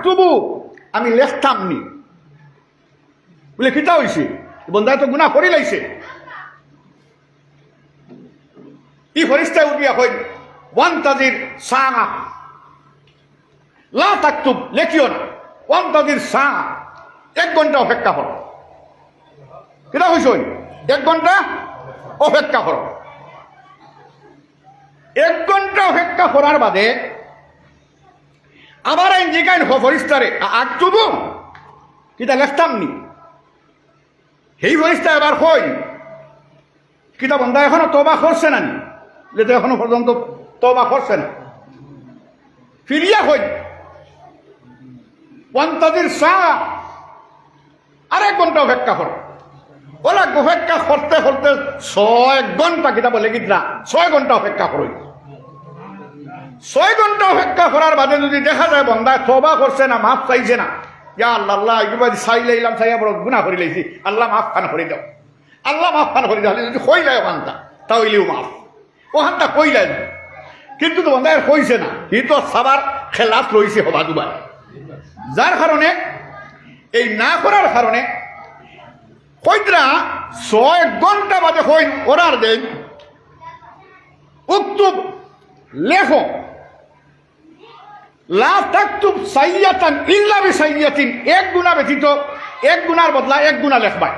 তবু আমি লেখতাম নি বলে কিতা হয়েছে বন্ধায় তো গুণা করি লাইছে ই ফরিস্তা উঠিয়া হইল ওয়ান তাজির সাঙা লা তাকতুব লেখিও না ওয়ান তাজির সাঙা 1 ঘন্টা অপেক্ষা করো কিতা হয়েছে 1 ঘন্টা অপেক্ষা করো 1 ঘন্টা অপেক্ষা করার বাদে আবার আইন জিগাইন ফরিস্তারে তবু কিতা লেখতাম নি সেই ফরিস্তা এবার কই কিতা বন্ধা এখনো তবা করছে না নি তো এখনো পর্যন্ত তবা করছে না ফিরিয়া কই ওয়ান্তাদির শাহ আর 1 ঘন্টা অপেক্ষা করো ওরা অপেক্ষা করতে করতে 6 ঘন্টা কিতা বলে কিনা 6 ঘন্টা অপেক্ষা করো 6 ঘন্টা অপেক্ষা করার বাদে যদি দেখা যায় বন্ধা তবা করছে না মাফ চাইছে না ইয়া আল্লাহ আল্লাহ এগুলো চাই লাইলাম চাইয়া বড় গুণা করে লাইছি আল্লাহ মাফ খান করে দাও আল্লাহ মাফ খান করে দাও যদি কই যায় ওখানটা তাহলেও মাফ ওখানটা কই যায় কিন্তু তো বন্ধা কইছে না ই তো সবার খেলাত রয়েছে হবা দুবার যার কারণে এই না করার কারণে কইতরা 6 ঘন্টা বাদে কই ওরার দেন উক্তুব লেখো লা তাকতুব সাইয়াতান ইল্লা বিসাইয়াতিন 1 গুনাহ ব্যতীত 1 গুনার বদলা 1 গুনাহ লেখবাই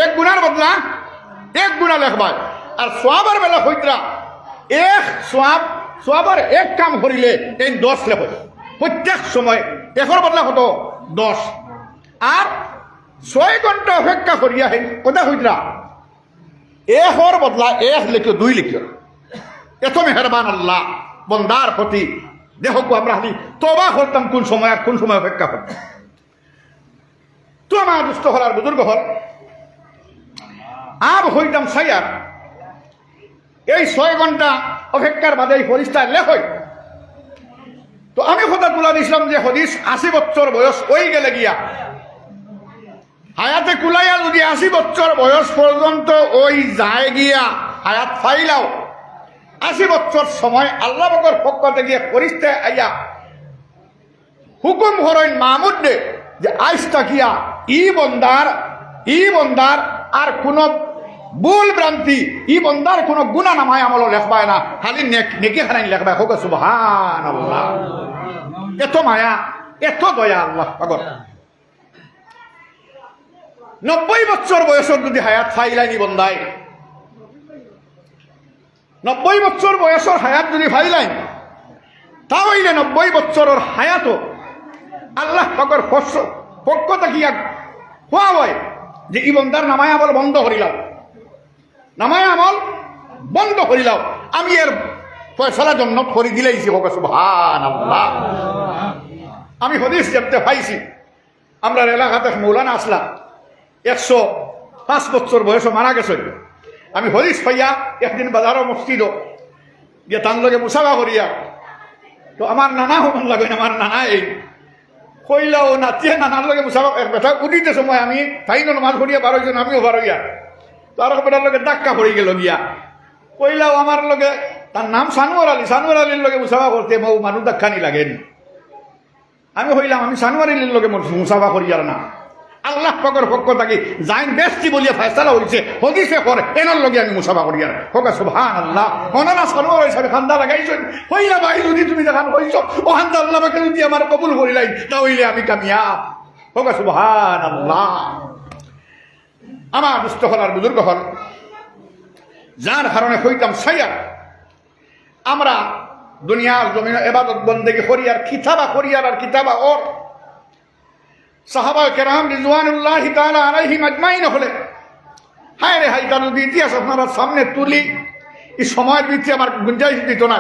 1 গুনার বদলা 1 গুনাহ লেখবাই আর সওয়াবের বেলা কইতরা এক সওয়াবের 1 কাম করিলে এই 10 লেখ প্রত্যেক সময় এর বদলা কত 10 আর 6 ঘন্টা অপেক্ষা করিয়া হেন কথা কইতরা এর বদলা 1 লিখিও 2 লিখিও এত মেহেরবান আল্লাহ বন্দার প্রতি দেখো আমরা খালি তবা করতাম কোন সময় আর কোন সময় অপেক্ষা করতাম তো আমার দুষ্ট হল আর বুজুর্গ হল আব হইতাম সাইয়ার এই 6 ঘন্টা অপেক্ষার বাদে এই ফরিস্তায় লেখ তো আমি কথা তুলা দিছিলাম যে হদিস 80 বছর বয়স ওই গেলে গিয়া হায়াতে কুলাইয়া যদি 80 বছর বয়স পর্যন্ত ওই যায় গিয়া হায়াত ফাইলাও 80 বছর সময় আল্লাহ বকর পক্ষ থেকে ফরিস্তা আইয়া হুকুম হরইন মাহমুদ দে যে আইস তাকিয়া ই বন্দার আর কোন ভুল ভ্রান্তি ই বন্দার কোন গুনাহ নামায় আমল লেখবায় না খালি নেকি খানাই লেখবায় হোক সুবহানাল্লাহ এত মায়া এত দয়া আল্লাহ পাগল 90 বছর বয়সের যদি হায়াত ফাইলাইনি বন্দায় 90 বছর বয়সের হায়াত যদি ফাইলাইন তাহলে 90 বছরের হায়াতও আল্লাহ পাকের পক্ষ থাকিয়া হওয়া হয় যে ই বন্দার নামায় আমল বন্ধ করিলাম নামায় আমল বন্ধ করিলাম আমি এর ফয়সালা জন্য করে দিলেইছি হোক সুবহানাল্লাহ আমি হদিস যেতে পাইছি আমরা এলাকাতে মৌলানা আসলাম 105 বছর বয়সে মারা গেছে আমি হদিস পাইয়া একদিন বাজারও মসজিদ গিয়ে তার লগে মুসাফা করিয়া তো আমার নানা হন লাগে আমার নানা এই কইলাও নাচিয়ে নানার লগে মুসাফা ব্যথা উঠিতে সময় আমি তাইনো মাছ করিয়া 12 জন আমিও 12 গিয়া তার বেটার লগে ধাক্কা পড়ে গেল গিয়া কইলাও আমার লগে তার নাম সানোয়ার আলীর লগে মুসাফা করতে বউ মানুষ ধাক্কানি লাগেন আমি হইলাম আমি সানোয়ার আলীর লগে মুসাফা করিয়ার না আল্লাহ পাকের পক্ষ থাকি জাইন বেস্তি বলিয়া ফয়সালা হইছে হদিসে করে এনার লগে আমি মুসাফা করিয়ার হোক সুবহানাল্লাহ ওনারা সানোয়ার হিসাবে খান্দা লাগাইছেন হইলা ভাই যদি তুমি দেখান কইছো ও খান্দা আল্লাহ পাকে যদি আমার কবুল করিলাই তাহলে আমি কামিয়াব হোক সুবহানাল্লাহ আমার দুষ্ট হল আর বুজুর্গ হল যার কারণে হইতাম সাইয়া আমরা দুনিয়ার জমিনে ইবাদত বন্দেগি করিয়ার কিতাবা ওর সাহাবা কেরাম রিজওয়ানুল্লাহি তাআলা আলাইহিম আজমাইন হলে হায় রে হায় তার যদি ইতিহাস আপনারা সামনে তুলি এই সময়ের ভিত্তি আমার গুঞ্জাইশ দিত না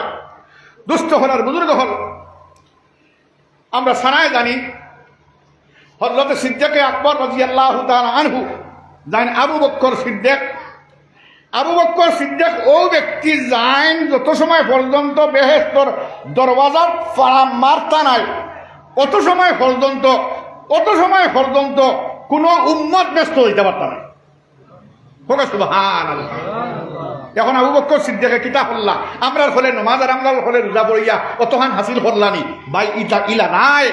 দুষ্ট হল আর বুজুর্গ হল আমরা সানায় জানি হযরত সিদ্দিকে আকবর রাদিয়াল্লাহু তাআলা আনহু জানেন আবু বকর সিদ্দিক ও ব্যক্তি জাইন যত সময় পর্যন্ত বেহেশতর দরওয়াজার ফাড়া মারতা নাই অত সময় পর্যন্ত কোন উম্মত ব্যস্ত হইতে পারত না সুবহানাল্লাহ এখন আবু বকর সিদ্দিকে কিতা করলা আমরা হলে নমাজ আর আমরা হলে রোজা পড়িয়া অতখান হাসিল করলানি ভাই ইটা ইলা নাই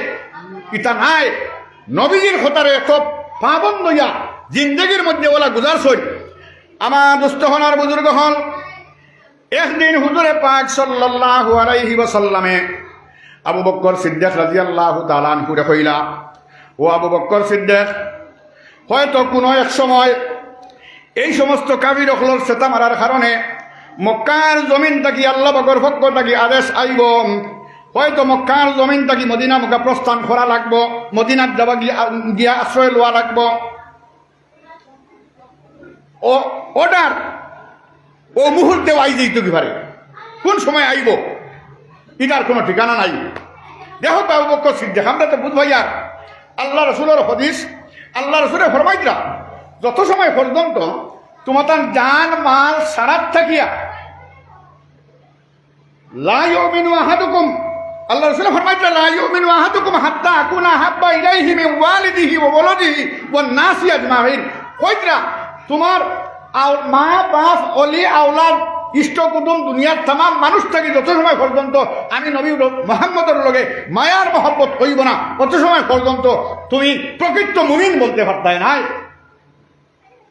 ইটা নাই নবীজির খতারে এত পাবন লইয়া জিন্দগির মধ্যে ওলা গুজারছই আমার দুস্থ হনার বুজুর্গ হল একদিন হুজুরে পাক সাল্লাল্লাহু আলাইহি ওয়াসাল্লামে আবু বকর সিদ্দিক রাদিয়াল্লাহু তাআলা আনহুরে কইলা ও আবু বকর সিদ্দিক হয়তো কোনো এক সময় এই সমস্ত কাফির অখলর সেতা মারার কারণে মক্কার জমিন থাকি আল্লাহ পাকের পক্ষ থাকি আদেশ আইব হয়তো মক্কার জমিন থাকি মদিনা মুখা প্রস্থান করা লাগবো মদিনার যাবা গিয়া আশ্রয় লওয়া লাগবো ও অর্ডার ও মুহূর্তে আই যেত কি পারে কোন সময় আইব এটার কোনো ঠিকানা নাই দেখো আবু বকর সিদ্দিক আমরা তো বুঝবাই আর আল্লাহ রসুলের হদিস আল্লাহ রসুলের ফরমাইতরা যত সময় পর্যন্ত তোমার তার জান মাল সারাত থাকিয়া লা ইউমিনু আহাদুকুম আল্লাহ রসুল ফরমাইতরা লা ইউমিনু আহাদুকুম হাত্তা আকুনা হাব্বা ইলাইহি মিন ওয়ালিদিহি ওয়া ওয়ালাদিহি ওয়ান নাসি আজমাইন কইতরা তোমার মা বাপ অলি আওলাদ ইষ্ট কুটুম দুনিয়ার তাম মানুষ থাকি যত সময় পর্যন্ত আমি নবী মোহাম্মদের লগে মায়ার মহব্বত হইব না তত সময় পর্যন্ত তুমি প্রকৃত মুমিন বলতে পারতাই নাই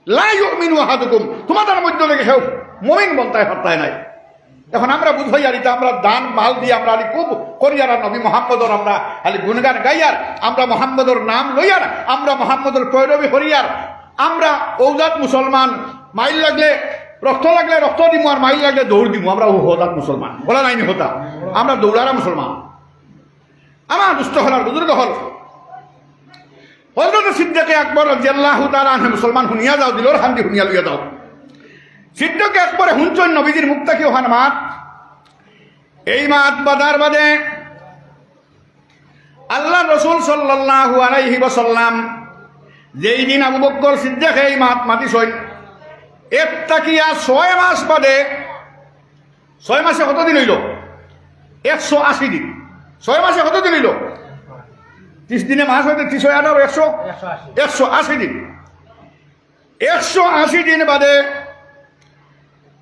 লা ইউমিনু আহাদুকুম তোমাদের মধ্যে লেগে কেউ মুমিন বলতে পারতাই নাই এখন আমরা বুঝাই আর এটা আমরা দান মাল দিয়ে আমরা আলি খুব করি আর নবী মোহাম্মদর আমরা আলি গুণগান গাইয়ার আমরা মোহাম্মদর নাম লইয়ার আমরা মোহাম্মদর পৈরবী হরিয়ার আমরা ঔজাত মুসলমান মাইল লাগলে রক্ত লাগলে রক্ত দিমু আর মাইল লাগলে দৌড় দিমু আমরা হোদাত মুসলমান বলা নাইনি হতা আমরা দৌড়ারা মুসলমান আমার দুস্থ হলার বুজুর্গ হল হযরত সিদ্দিক আকবর রাদিয়াল্লাহু তাআলা আনহু মুসলমান হুনিয়া যাও দিলর হান্দি হুনিয়া লইয়া যাও সিদ্দিক আকবর হুনচন নবীজির মুখ থেকে ওখান মাত এই মাত বাদার বাদে আল্লাহ রসুল সাল্লাল্লাহু আলাইহি ওয়াসাল্লাম যেই দিন আবু বকর সিদ্দিক এই মাত মাতিছই এক তাকিয়া 6 মাস বাদে 6 মাসে কত দিন হইল 180 দিন 6 মাসে কত দিন হইল 30 দিনে মাস হইতে 180 দিন 180 দিন বাদে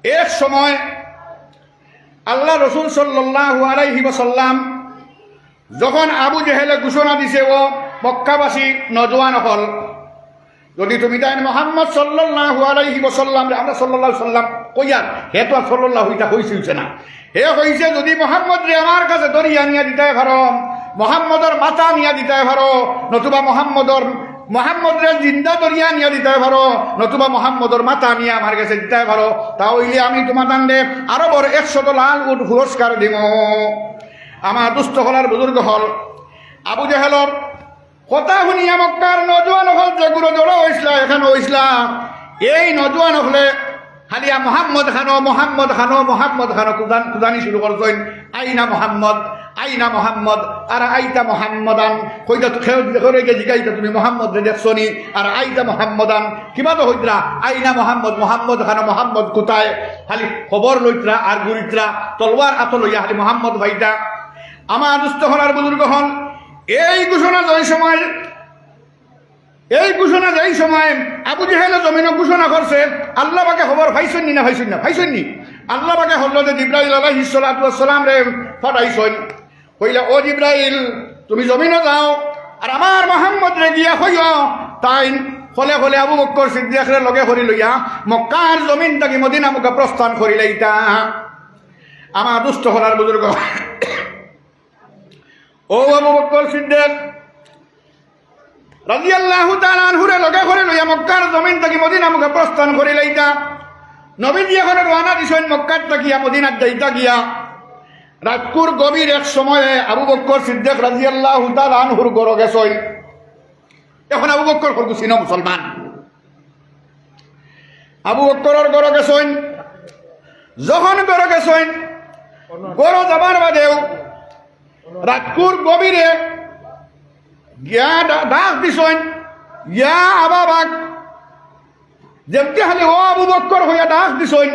এক সময় আল্লাহ রসুল সাল্লাল্লাহু আলাইহি ওয়াসাল্লাম যখন আবু জেহেলে ঘোষণা দিছে ও মক্কাবাসী নজওয়ান হল যদি তুমি তাই মোহাম্মদ সাল্লাল্লাহু আলাইহি ওয়াসাল্লাম আমরা সাল্লাল্লাহু সাল্লাম কইয়ার হে তো সাল্লাল্লাহু এটা হইছে না হে হইছে যদি মোহাম্মদ রে আমার কাছে দরিয়া নিয়ে দিতে পারো মোহাম্মদর মাথা নিয়ে দিতে পারো নতুবা মোহাম্মদ রে জিন্দা দরিয়া নিয়ে দিতে পারো নতুবা মোহাম্মদর মাথা নিয়ে আমার কাছে দিতে পারো তাহলে আমি তোমার দান্ডে আরো বড় 100 লাল উট পুরস্কার দিব আমার দুস্থ হলার বুজুর্গ হল আবু জেহেলর কথা শুনিয়া মক্কার নজওয়ান হল যেগুলো জড়ো হয়েছিল এখানে হয়েছিলা এই নজওয়ান হলে হালিয়া মোহাম্মদ খানো কুদানি শুরু করছেন আইনা মোহাম্মদ আর আইতা মোহাম্মদান কইতা খেয়ে জিগাইতা তুমি মোহাম্মদ রে দেখছনি আর আইতা মোহাম্মদান কিবা তো হইতরা আইনা মোহাম্মদ মোহাম্মদ কোথায় খালি খবর লইতরা আর গুরিতরা তলওয়ার আত লইয়া খালি মোহাম্মদ ভাইটা আমার দুস্থ হলার বুজুর্গ হন এই ঘোষণা যেই সময় আবু জেহেল জমিন ঘোষণা করছে আল্লাহ পাকে খবর ভাইছেন নি আল্লাহ পাকে হজরত জিবরাইল আলাইহিস সালাতু ওয়াস সালাম রে পাঠাইছেন কইলা ও জিবরাইল তুমি জমিনে যাও আর আমার মোহাম্মদ রে গিয়া কইও তাই ফলে আবু বকর সিদ্দিক রে লগে করি লইয়া মক্কার জমিন থেকে মদিনা মুখে প্রস্থান করিলাইতা আমার দুস্থ হলার বুজুর্গ ও আবু বকর সিদ্দিক রাদিয়াল্লাহু তাআলা আনহুরে লগে করে লইয়া মক্কার জমিন থেকে মদিনা মুখে প্রস্থান করিলাইতা নবীজি এখন রওনা দিছেন মক্কার থেকে মদিনার যাইতা গিয়া রাতকুর গভীর এক সময়ে আবু বকর সিদ্দিক রাদিয়াল্লাহু তাআলা আনহুর ঘরে গেছেন এখন আবু বকর কত সিনা মুসলমান আবু বকরের ঘরে গেছেন যখন ঘরে গেছেন ঘরে যাবার বাদেও রাতকুর গভীরে গিয়া ডাক দিছেন ইয়া আবা বাক যেমতি খালি ও আবু বকর হইয়া ডাক দিছেন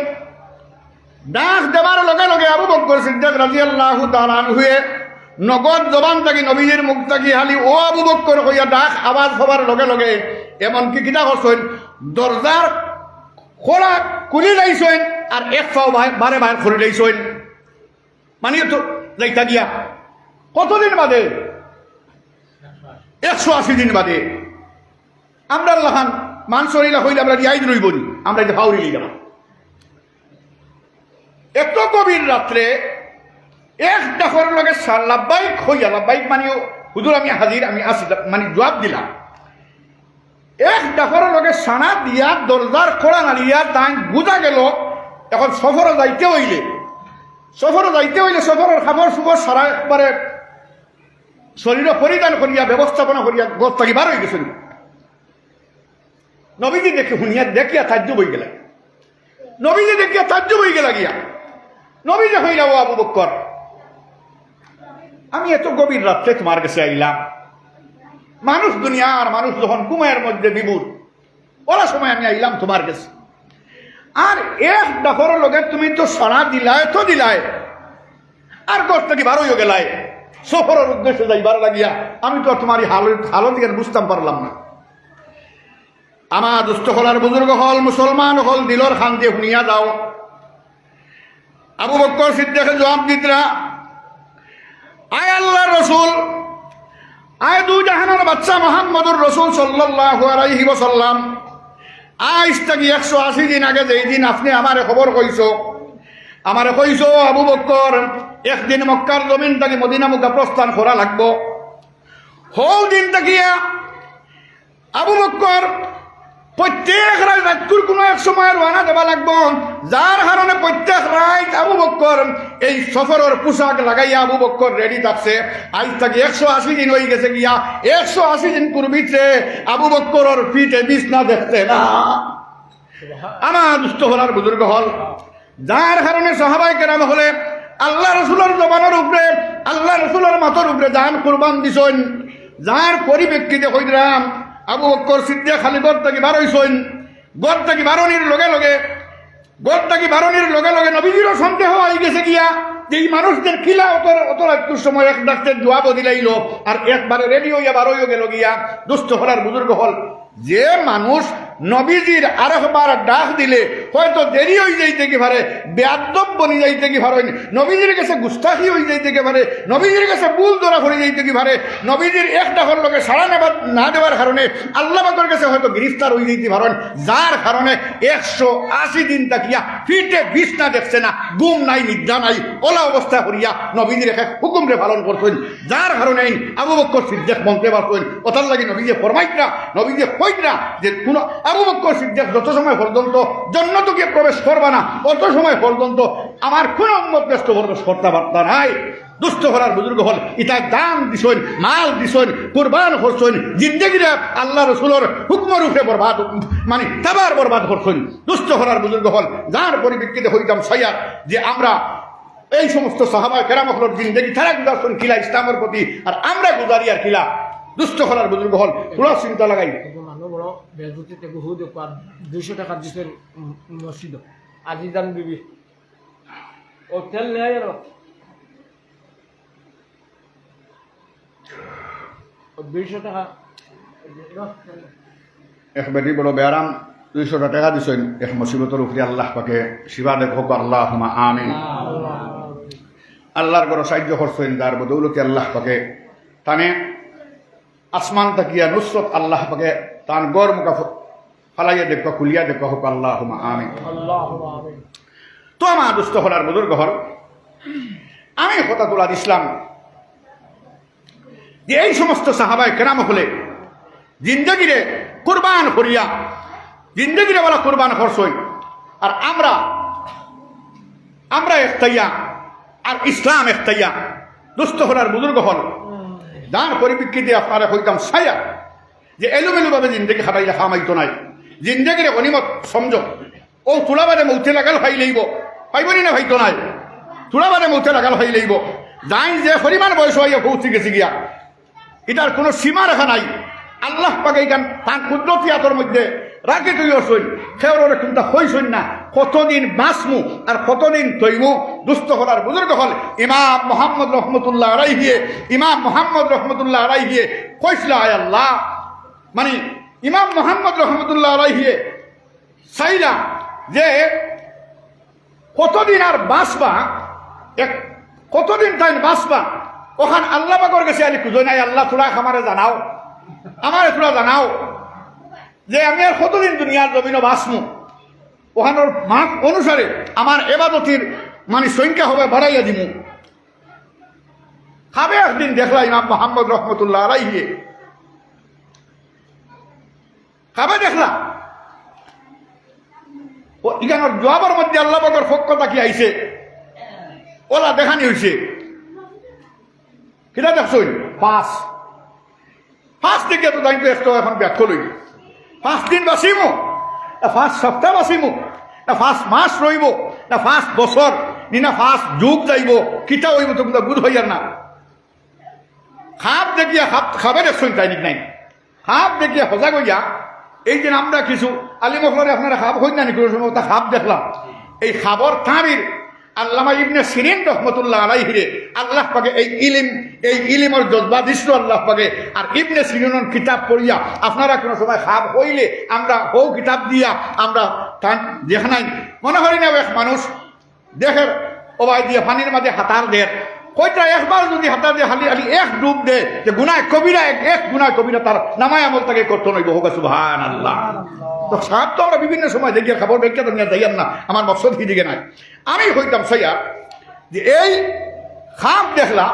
ডাক দেবার লগে লগে আবু বকর সিদ্দিক রাদিয়াল্লাহু তাআলা আনহুয়ে নগদ জবান থাকি নবীজির মুখ থাকি খালি ও আবু বকর হইয়া ডাক আওয়াজ হবার লগে লগে এমনকি কিতা করছেন দরজার খোলা খুলি লাইছেন আর এক পাও বারে বাইর করে লইছেন মানে তো যাইতা গিয়া কতদিন বাদে 180 দিন বাদে আমরা লাহান মানসরিলা হইলে আমরা রিয়াই রইব আমরা যে ভাউরি লিয়ে যাবো এত গভীর রাত্রে এক ডাকর লগে লাভবাইক হইয়া লাভবাইক মানে হুজুর আমি হাজির আমি আসি মানে জবাব দিলাম এক ডাকর লগে সানা দিয়া দরজার খোড়া নাড়িয়া তাই বুঝা গেল এখন সফরে যাইতে হইলে সফরের খাবার সুবর সারা একবারে শরীর পরিধান করিয়া ব্যবস্থাপনা করিয়া গত থাকি বার হয়ে গেছেন নবীজি দেখে শুনিয়া দেখিয়া তাজ্জুব হয়ে গেলেন নবীজি দেখিয়া তাজ্জুব হয়ে গেলা গিয়া নবীজি হইলা ও আবু বকর আমি এত গভীর রাত্রে তোমার কাছে আইলাম মানুষ দুনিয়ার মানুষ যখন ঘুমের মধ্যে বিমূর ওরা সময় আমি আইলাম তোমার কাছে আর এক ডাকর লগে তুমি তো সারা দিলায় তো দিলায় আর ঘর থেকে বার হইয়া গেলায় সফরের উদ্দেশ্যে যাইবার লাগিয়া আমি তো তোমার হালত বুঝতাম পারলাম না আমার দুস্থ হলার বুজুর্গ হল মুসলমান হল দিলর শান্তি শুনিয়া যাও আবু বকর সিদ্দিক জবাব দিতরা আয় আল্লাহর রসুল আয় দু জাহানের বাচ্চা মুহাম্মদুর রসুল সাল্লাল্লাহু আলাইহি ওয়াসাল্লাম আজ থেকে 180 দিন আগে যেই দিন আপনি আমারে খবর কইছো আবু বকর একদিন মক্কার জমিন থেকে মদিনা মুখা প্রস্থান করা লাগবো হল দিন তাকিয়া আবু বকর প্রত্যেক রাতকুর কোনো এক সময় রানা দেওয়া লাগবো যার কারণে প্রত্যেক রাত আবু বকর এই সফরের পোশাক লাগাইয়া আবু বকর রেডি থাকছে আজ থেকে 180 দিন হয়ে গেছে গিয়া 180 দিন পূর্বিতে আবু বকরের পিঠে বিছনা দেখতে না আমার দুস্থ হলার বুজুর্গ হল যার কারণে সাহাবায়ে কেরাম হলে আল্লাহ রসুলের জবানের উপরে আল্লাহ রসুলের মাথার উপরে জান কুরবান দিছেন যার পরিপ্রেক্ষিতে হইলাম আবু বকর সিদ্দিক খালি ঘর থেকে বার হইছেন ঘর থেকে বারণির লগে লগে নবীজিরও সন্দেহ হয়ে গেছে গিয়া যে এই মানুষদের কিলা অত একটু সময় এক ডাক্তার জবাবও দিলাইল আর একবারে রেডি হইয়া বার হইয়া গেল গিয়া দুস্থ হলার বুজুর্গ হল যে মানুষ নবীজির আরেকবার ডাক দিলে হয়তো দেরি হয়ে যাইতে কি পারে বেয়াদব বনি যাইতে কি পারে নবীজির কাছে গুস্তাখি হয়ে যাইতে কি পারে নবীজির কাছে ভুল ধরা পড়ে যাইতে কি পারে নবীজির এক ডাকর লোকে সারা না দেওয়ার কারণে আল্লাহ পাকের কাছে হয়তো গ্রেফতার হয়ে যাইতে পারেন যার কারণে 180 দিন তাকিয়া ফিটে বিছনা দেখছে না ঘুম নাই নিদ্রা নাই ওলা অবস্থা করিয়া নবীজির এক হুকুমরে পালন করতেন যার কারণে আবু বকর সিদ্দিক মনতে পারতেন ওটার লাগি নবীজি ফরমাইতরা নবীজি কইতরা যে কোন আবু বকর সিদ্দিক যত সময় পর্যন্ত জান্নাতে গিয়ে প্রবেশ করবা না অত সময় পর্যন্ত আমার কোন উম্মত প্রবেশ করতে পারতা নাই দুস্থ হলার বুজুর্গ হল এটা দান দিছেন মাল দিছেন কুরবান করছেন জিন্দেগিরে আল্লাহ রসুলের হুকুমের উপরে বরবাদ মানে তাবার বরবাদ করছেন দুস্থ হলার বুজুর্গ হল যার পরিপ্রেক্ষিতে হইতাম সাইয়া যে আমরা এই সমস্ত সাহাবায়ে কেরাম হল জিন্দেগি তারা গুজারছেন কিলা ইসলামের প্রতি আর আমরা গুজারি আর কিলা দুস্থ হলার বুজুর্গ হল পুরো চিন্তা লাগাই বড় বেজুতিতে বহু দোকান 200 টাকা দিছেন মসজিদ আজিজান বিবি হোটেল নেই আর 200 টাকা এক বেটি বড় বেয়ারাম 200 টাকা দিছেন এক মুসিবতের উপরে আল্লাহ পাকে শিবা দেখো আল্লাহুম্মা আমিন আল্লাহর বড় সাহায্য করছেন যার বদৌলতে আল্লাহ পাকে তানে আসমান তাকিয়া নুসরত আল্লাহ পাকে তান গড় মুখা ফালাইয়া দেখো খুলিয়া দেখো হোক আল্লাহুম্মা আমিন তো আমার দুস্থ হলার বুজুর্গ হল আমি কথা তোলা দিছিলাম যে এই সমস্ত সাহাবায়ে কেরাম হলে জিন্দগিরে কুরবান করিয়া জিন্দগিরে বলা কুরবান করছই আর আমরা একতাইয়া আর ইসলাম একতাইয়া দুস্থ হলার বুজুর্গ হল যার পরিপ্রেক্ষিতে আপনারা হইতাম সায়া যে এলোমেলোভাবে জিন্দগি খাটাইলে খামাইতো নাই জিন্দগিরে গনিমত সমঝো ও তুলাবাদে মৌতে লাগাল খাই লইব পাইবনি না ভাইতো নাই তুলাবাদে মৌতে লাগাল খাই লইব যাই যে পরিমাণ বয়স হইয়া পৌঁছে গেছে গিয়া এটার কোনো সীমা রেখা নাই আল্লাহ পাকে গান তার কুদরতি হাতের মধ্যে রাখি তুই আসুন সেওরে কিন্তু হইসুন না কতদিন বাঁচমু আর কতদিন তৈমু দুস্থ হলার বুজুর্গ হল ইমাম মোহাম্মদ রহমতুল্লাহ আলাইহিয়ে কইসলা আয় আল্লাহ মানে ইমাম মোহাম্মদ রহমতুল্লাহ আলাইহিয়ে চাইলা যে কতদিন আর বাঁচবা, কতদিন তাই বাঁচবা, ওখান আল্লাহ পাকের কাছে আলি খুঁজো নাই, আল্লাহ তোরা আমারে জানাও, আমারে তোরা জানাও যে আমি আর কতদিন দুনিয়ার জমিনও বাঁচমু। ওখানোর মাপ অনুসারে আমার এবাদতির মানে সংখ্যা হবে বাড়াইয়া দিমু। খাবে একদিন দেখলা ইমাম মোহাম্মদ রহমতুল্লাহ আলাইহি খাবে দেখলা ইখানোর জবাবের মধ্যে আল্লাহ পাকের পক্ষ কি আইছে ওলা দেখানি হয়েছে। কিটা দেখছই পাঁচ থেকে তো দায়িত্ব একটু এখন ব্যাখ্যা লই 5 দিন বাঁচিমু না 5 সপ্তাহ বাঁচিমু না 5 মাস রইব না 5 বছর না 5 যুগ যাইব, কিটা হইব তো বুধ হইয়ার না। খাপ দেখিয়া খাবে দেখছই তাই নাই, খাপ দেখিয়া সজাগ হইয়া এই দিন আমরা কিছু আলিমখলরে আপনারা খাপ হই না নি কোনো সময় খাপ দেখলাম। এই খাবর তাবির আল্লামা ইবনে সিরিন রহমতুল্লাহ আলাইহিরে আল্লাহ পাকে এই ইলিমর জজবা দিছিল আল্লাহ পাকে। আর ইবনে সিরিনের কিতাব পড়িয়া আপনারা কোনো সময় খাপ হইলে আমরা হৌ কিতাব দিয়া আমরা যেখানে মনে করি না এক মানুষ দেখের ওবাই দিয়ে পানির মাঝে হাতার দেয়, কইটা একবার যদি হাতার দিয়ে হালি হালি এক ডুব দে যে গুনায় কবিরা এক গুনায় কবিরা তার নামায় আমল তাকে করতে নইব। হোক সুবহানাল্লাহ। তো সাপ তো আমরা বিভিন্ন সময় দেখিয়া খাবার দেখতে তো নিয়ে যাইয়াম না, আমার মকসদ কি দিকে নাই। আমি হইতাম সাইয়া যে এই খাপ দেখলাম,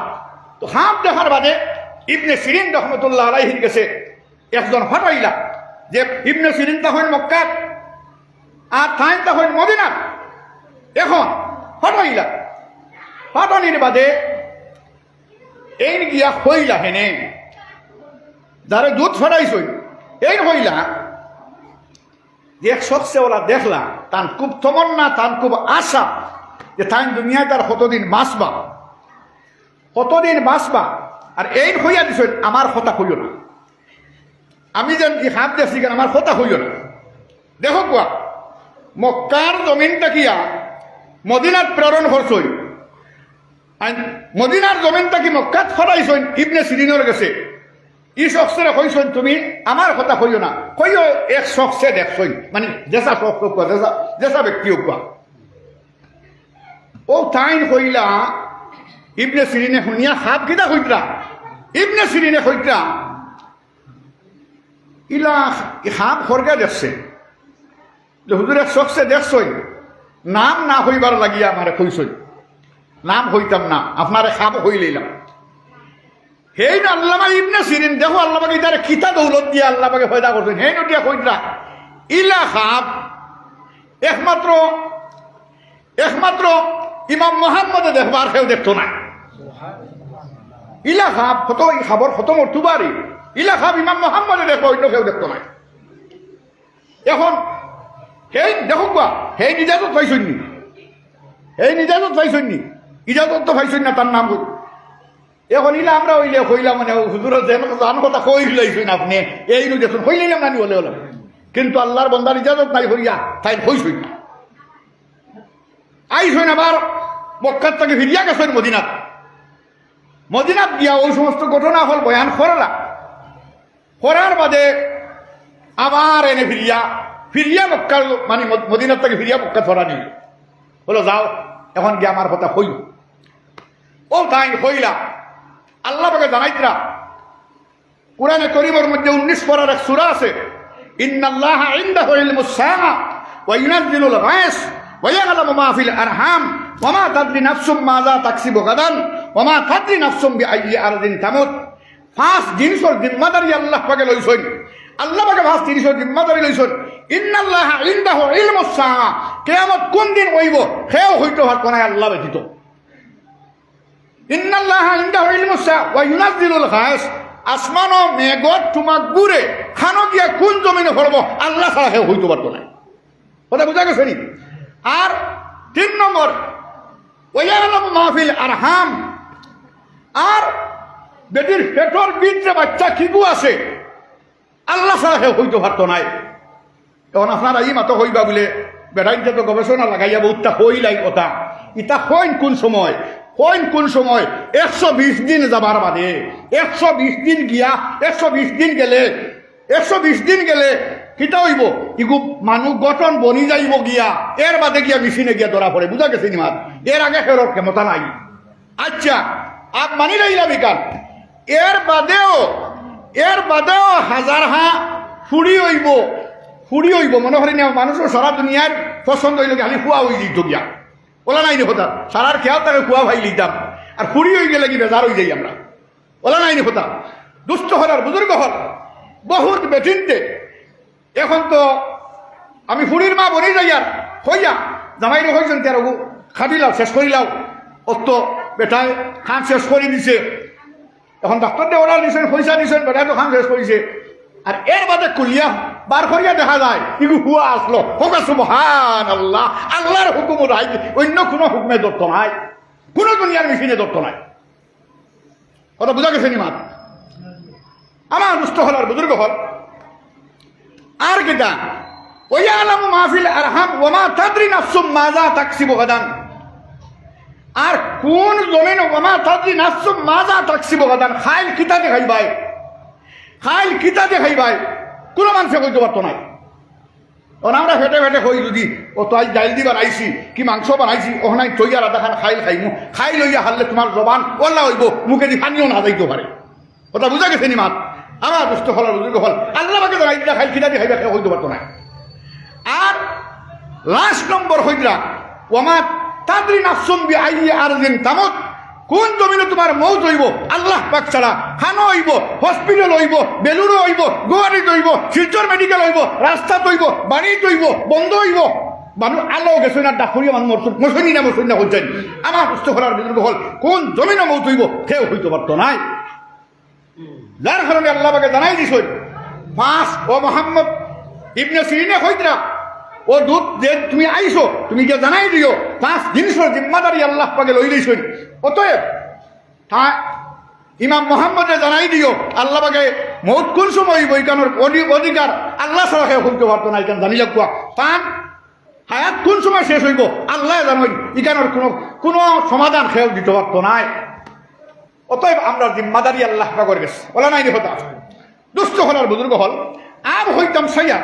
তো খাপ দেখার বাদে ইবনে সিরিন রহমতুল্লাহ আলাইহির কাছে একজন ফাটাইলা যে ইবনে সিরিন তখন মক্কার আর তাই তখন মদিনার। এখন ফাটাইলা, ফাটানির বাদে এই গিয়া হইলা হেনে যারা দুধ ফাটাইছই এই হইলা যে এক শখসে ওরা দেখলা তার খুব তমন্না, তার খুব আশা যে তাই দুনিয়ায় তার কতদিন বাঁচবা। আর এই হইয়া দিছ আমার কথা হইও না, আমি যেন কি হাত দেখছি কেন আমার কথা হইও না। দেখো কোয়া মক্কার জমিনটা কিয়া মদিনার প্রেরণ করছই, মদিনার জমিনটা কি মক্কাত ফরাইছই ইবনে সিরিনের গেছে। ই শখসে কইসন তুমি আমার কথা কইও না, কইও এক শখসে দেখছই মানে যেসা শখ যেসা ব্যক্তি হোক ও তাইন কইলা ইবনে সিরিনে শুনিয়া সাপ কিতা কইতরা ইবনে সিরিনে কইতরা ইলা সাপ খরগা দেখছে যে হুজুর এক শখসে দেখছই, নাম না হইবার লাগিয়া আমারে কইসই, নাম হইতাম না আপনারে সাপ হইলাম। হেই না আল্লামা ইবনে সিরিন দেখো আল্লাহকে ইতারে কিতা দৌলত দিয়ে আল্লাহকে ফয়দা করছেন। হেই নটিয়া কইরা ইলা খাপ একমাত্র ইমাম মোহাম্মদে দেখবার কেউ দেখতো না। ইলা খাপ কত এই খাবর খতম অর্থবারই ইলা খাপ ইমাম মোহাম্মদে দেখো অন্য কেউ দেখতো না। এখন হেই দেখো কোয়া হেই নিজাজত পাইছনি, ইজাজত তো পাইছনি না তার নাম কই। এখন ইলা আমরা ওইলে কইলাম মানে হুজুর জান কথা কই লাইছেন আপনি এই নু দেখুন কইলাম না বলে হলাম, কিন্তু আল্লাহর বন্দার ইজাজত নাই হইয়া তাই হইছই আইসই আবার মক্কার থেকে ফিরিয়া গেছেন মদিনাত গিয়া ওই সমস্ত ঘটনা হল বয়ান করার বাদে আবার এনে ফিরিয়া মক্কার মানে মদিনার থেকে ফিরিয়া মক্কা ধরা নিল বলো যাও এখন গিয়া আমার কথা হইল। ও তাই হইলা আল্লাহ পাকে জানাইতরা কুরআনে কারীমের মধ্যে 19 পারার এক সূরা আছে, ইন্নাল্লাহা ইনদাহু ইলমুস সাআ ওয়া ইউনাজ্জিলুল গায়স ওয়া ইয়ালামু মা ফিল আরহাম ওয়া মা তাদরি নাফসুম মাযা তাকসিবু গাদান ওয়া মা তাদরি নাফসুম বিআইয়ি আরদিন তামুত। 5 জিনিসের জিম্মাদারি আল্লাহ পাকে লইছেন, আল্লাহ পাকে 5 জিনিসের জিম্মাদারি লইছেন। ইন্নাল্লাহা ইনদাহু ইলমুস সাআ, কিয়ামত কোন দিন হইব সেও হইতো পারত না আল্লাহ ব্যতীত। ইন্নাল্লাহা ইনদাহু ইলমুস সাআ ওয়া ইউনাজ্জিলুল গায়স, আসমানো মেঘত তোমাক গুরে খানো গিয়া কোন জমিনে পড়ব আল্লাহ ছাড়া কেউ হইতে পারতো না। কথা বুঝা গেছে নি? আর 3 নম্বর ওয়া ইয়ালামু মা ফিল আরহাম, আর বেটির পেটর ভিতরে বাচ্চা কিগু আছে আল্লাহ ছাড়া কেউ হইতে পারতো নাই। এখন আপনারা ই মাতো হইবা বলে বেড়াইতে তো গবেষণা লাগাইয়া বহুতটা হইলাই কথা ইটা হইন কোন সময় 120 দিন যাবার বাদে 120 দিন গিয়া 120 দিন গেলে কিতা হইব ইগু মানুষ গঠন বনি যাইব গিয়া এর বাদে গিয়া মেশিনে গিয়া ধরা পড়ে বুঝা গেছে নিমাত এর আগে ফেরত ক্ষমতা নাই আচ্ছা আপ মানি রইলাম ইকান এর বাদেও হাজার ফুড়ি হইব মনে করি না মানুষের সারা দুনিয়ার পছন্দ হইল খালি খুয়া হয়ে যেত গিয়া ওলা নাই নি কথা সারার খেয়াল তাকে খুয়া ভাই লিতাম আর ফুড়ি হয়ে গেলে কি বেজার হয়ে যাই আমরা ওলা নাই নি কথা দুস্থ হল আর বুজুর্গ হল বহুত বেঠিনতে এখন তো আমি ফুড়ির মা বনি যাই আর হইয়া জামাইরে হয়েছেন তেরো খাবিলাও শেষ করিলাও অত বেটায় খান শেষ করে দিছে এখন ডাক্তারদের অর্ডার দিয়েছেন পয়সা দিয়েছেন বেটায় তো খান শেষ করেছে আর এর বাদে কুলিয়া বার করিয়া দেখা যায় ইগু হুয়া আসলো হোক সুবহান আল্লাহ আল্লাহর হুকুম রাই অন্য কোনো হুকুমে দত্ত নাই কোনো দুনিয়ার মেশিনে দত্ত নাই কথা বোঝা গেছে নি মাত আমার দুস্থ হল আর বুজুর্গ হল আর কিটা ওয়ালামু মাহফিল আরহাম ওমা তাদরি নাফসুম মাজা তাকসিবু গাদান আর কোন জমিন ওমা তাদরি নাফসুম মাজা তাকসিবু গাদান খাইল কিতা দেখাইবাই কোনো মানুষে কইতে পারতো নাই আমরা ফেটে হই যদি ও তো আজ ডাইল দি বানাইছি কি মাংস বানাইছি ওখানে তৈয়ার আধা খান খাইমু খাই লইয়া হারলে তোমার জবান ওল্লা হইব মুখে দি পানিও না যাইতে পারে ওটা বুঝা গেছে নি মাত আমার দুষ্ট হল বুজুর্গ হল আল্লাহ বাকে জানাই দিলা খাইল কিনা দিয়ে খাইবা হইতে পারতো না আর লাস্ট নম্বর হইলা ওমা তাদরি নাফসুম বিআইয়ি আরদিন তামুত কোন জমিনে তোমার মৌত হইব আল্লাহ পাক ছাড়া খানো হইব হসপিটাল হইব বেলুরো হইব গুয়াহাটিত হইব শিলচর মেডিকেল হইব রাস্তা হইব বাড়িত হইব বন্ধ হইব মানুষ আলো গেছে না ডাকুরিয়া মানুষ মরসনি না হচ্ছেন আমার সুস্থ করার বুজুর্গ হল কোন জমিনে মৌত হইব কেউ হইতে পারতো নাই যার কারণে আল্লাহ পাকে জানাই দিছ পাঁচ ও মোহাম্মদ ইবনে সিরিনে হইতরা ও দুধ যে তুমি আইসো তুমি গিয়ে জানাই দিও পাঁচ জিনিসের জিম্মাদারি আল্লাহ পাকে লই দিয়েছেন অতএব ইমাম মোহাম্মদে জানাই দিও আল্লাহ পাকে মৌত কোন সময় বৈজ্ঞানের অধিকার আল্লাহ ছাড়া কেউ হইতে পারতো না এখান জানি লাগবা পান হায়াত কোন সময় শেষ হইব আল্লাহ জানই ইখানোর কোনো সমাধান খেয়েও দিতে পারতো নাই অতএব আমরা জিম্মাদারি আল্লাহ পাকের গেছে বলা নাই কথা দুষ্ট হলার বুজুর্গ হল আর হইতাম সাইয়া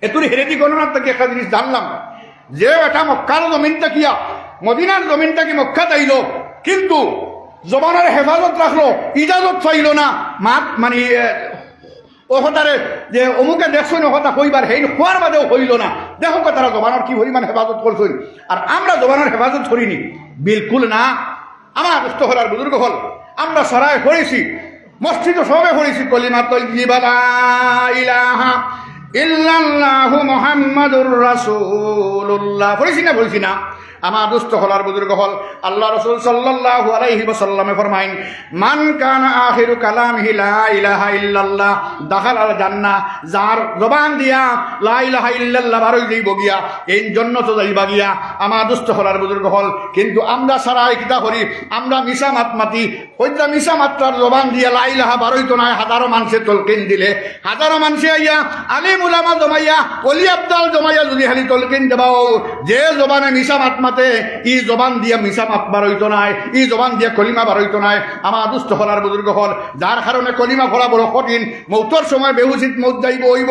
এতুর হেরেদি গণনার থেকে একটা জিনিস জানলাম যে এটা মক্কার জমিনটা কিয়া মদিনার জমিনটা কি মক্কা চাইল কিন্তু জবানের হেফাজত রাখলো ইজাজত চাইল না মাত মানে ওহতারে যে অমুকে দেখছই ওহতা হইবার সেই হওয়ার বাদেও হইল না দেখো তারা জবানের কি পরিমাণ হেফাজত করছই আর আমরা জবানের হেফাজত করিনি বিলকুল না আমার দুষ্ট হল আর বুজুর্গ হল আমরা সরাই করেছি মসজিদও সবে করেছি কলিমা তৈয়িবা লা ইলাহা ইল্লাল্লাহু মুহাম্মাদুর রাসূলুল্লাহ বলছি না আমার দুস্থ হলার বুজুর্গ হল আল্লাহ রসুল সাল্লাল্লাহু আলাইহি ওয়াসাল্লামে ফরমাইন মান কানা আখিরু কালামিহি লা ইলাহা ইল্লাল্লাহ দাখালাল জান্নাহ যার জবান দিয়া লা ইলাহা ইল্লাল্লাহ বারই যাইব গিয়া এই জান্নাতে যাইবা গিয়া আমার দুস্থ হলার বুজুর্গ হল কিন্তু আমরা সারা কিতা করি আমরা মিশা মাতি হইতা মিশা মাত্রার জবান দিয়া লা ইলাহা বারই তো নাই হাজারো মানুষে তলকিন দিলে হাজারো মানুষে আইয়া আলিম উলামা জমাইয়া ওলি আব্দাল জমাইয়া যদি খালি তলকিন দেবাও যে জবানে মিশা মাতে ই জবান দিয়া মিশা মাত বারইতো নাই ই জবান দিয়া কলিমা বারইতো নাই আমার দুস্থ হলার বুজুর্গ হল যার কারণে কলিমা ফলা বড় কঠিন মৌতর সময় বেহুসিত মৌত যাইব হইব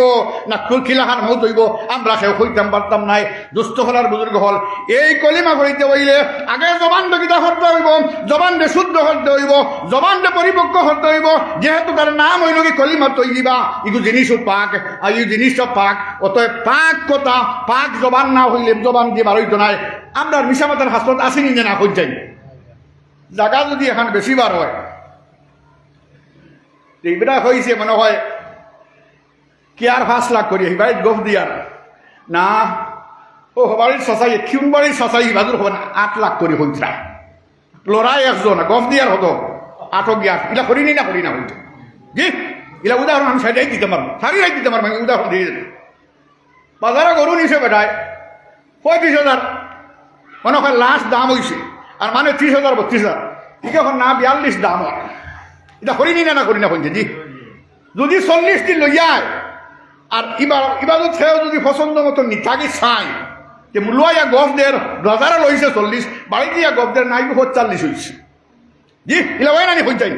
না খিলাখান মৌত হইব আমরা সেও হইতাম পারতাম নাই দুস্থ হলার বুজুর্গ হল এই কলিমা করিতে হইলে আগে জবান কিতা করতে হইব জবান শুদ্ধ করতে হইব জবান পরিপক্ক করতে হইব যেহেতু তার নাম হইল কি কলিমা তৈরিবা ইগু জিনিসও পাক আর এই জিনিসটা পাক অতএব পাক কথা পাক জবান না হইলে জবান দিয়ে বারইতো নাই আমরা মিশামাতার হাসপাতাল আসেনি না হই যাই জায়গা যদি এখন বেশি বার হয় এইটা হয়েছে মনে হয় কি আর 5 লাখ করি ভাই গফ দিয়ার না ও বাড়ির সসাই কিউন বাড়ির সসাই বাজুর হবে না 8 লাখ করে হইছে লড়াই একজন গফ দিয়ার হতো 8 গিয়া ইলা করিনি না করি না হইতো জি ইলা উদাহরণ আমি সাইডাই দিতে পারবো সারি রাই দিতে পারবো আমি উদাহরণ দিয়ে বাজারে গরু নিছে বেটায় 35,000 মনে হয় লাস্ট দাম হয়েছে আর মানে 30,000 32,000 ঠিক এখন না 42 দাম হয় এটা করিনি না করি না বলছে জি যদি 40 দিন লইয়ায় আর এবার সেও যদি পছন্দ মতো নিথাকি চাই যে মূল্যয়া গফ দের বাজারে লইছে 40 বাড়ি দিয়া গফ দের নাই 40 হয়েছে জি এলা হয় না হয়ে যাই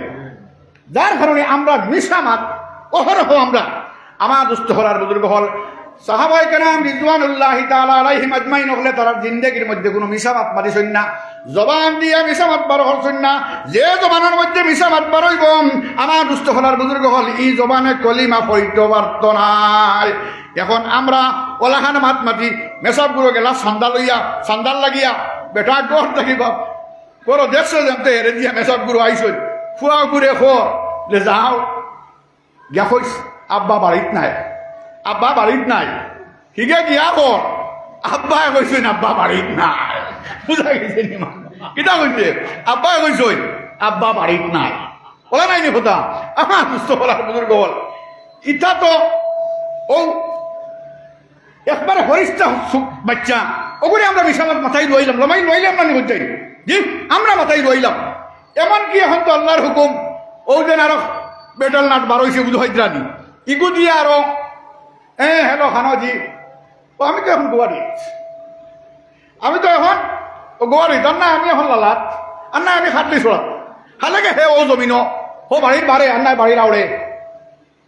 যার কারণে আমরা মিশামাত অহরহ আমরা আমার দুস্থ হলার বুজুর্গ হল সাহাবায়ে কেরাম রিদওয়ানুল্লাহি তাআলা আলাইহিম আজমাইন হলে তারা জিন্দেগির মধ্যে কোনো মিশা মাত মারিছেন না, জবান দিয়ে মিশা মাত বার হচ্ছেন না। যে জবানের মধ্যে মিশা মাত বার হইব আমার দুস্থ হলার বুজুর্গ হল এই জবানে কলিমা পড়িতে পারত নাই। এখন আমরা ওলাহান মাত মাতি মেসাবগুলো গেলা সান্দাল লইয়া সান্দাল লাগিয়া বেটা ডর থাকিব করো দেখছো জানতে হেরে দিয়া মেসাবগুলো আইসই ফুয়া ঘুরে খো যে যাও গিয়া কইস আব্বা বাড়িত নাই, আব্বা বাড়িত নাই, হিগে গিয়া কর আব্বা কইছেন আব্বা বাড়িত নাই। বুঝা গেছে কিতা কইছে আব্বা কইছেন আব্বা বাড়িত নাই, ওলা নাই নি কথা। আমার সুস্থ বলার বুজুর্গ বল ইটা তো ও একবারে হরিষ্ঠ বাচ্চা ওগুলি আমরা বিশালাত মাথায় রইলাম লমাই রইলাম না নিবই জি আমরা মাথায় রইলাম। এমনকি এখন তো আল্লাহর হুকুম ও যেন আরো বেটাল নাট বারোইছে বুঝ হইদ্রানি ইগু দিয়ে আরো হ্যালো খানোজি ও আমি তো এখন গোয়ারি, আমি তো এখন ও গোয়ারি তার না আমি এখন লালাত আর না আমি খাটলি ছোড়া হালেকে হে ও জমিন ও বাড়ির বাড়ে আর নাই বাড়ির আওড়ে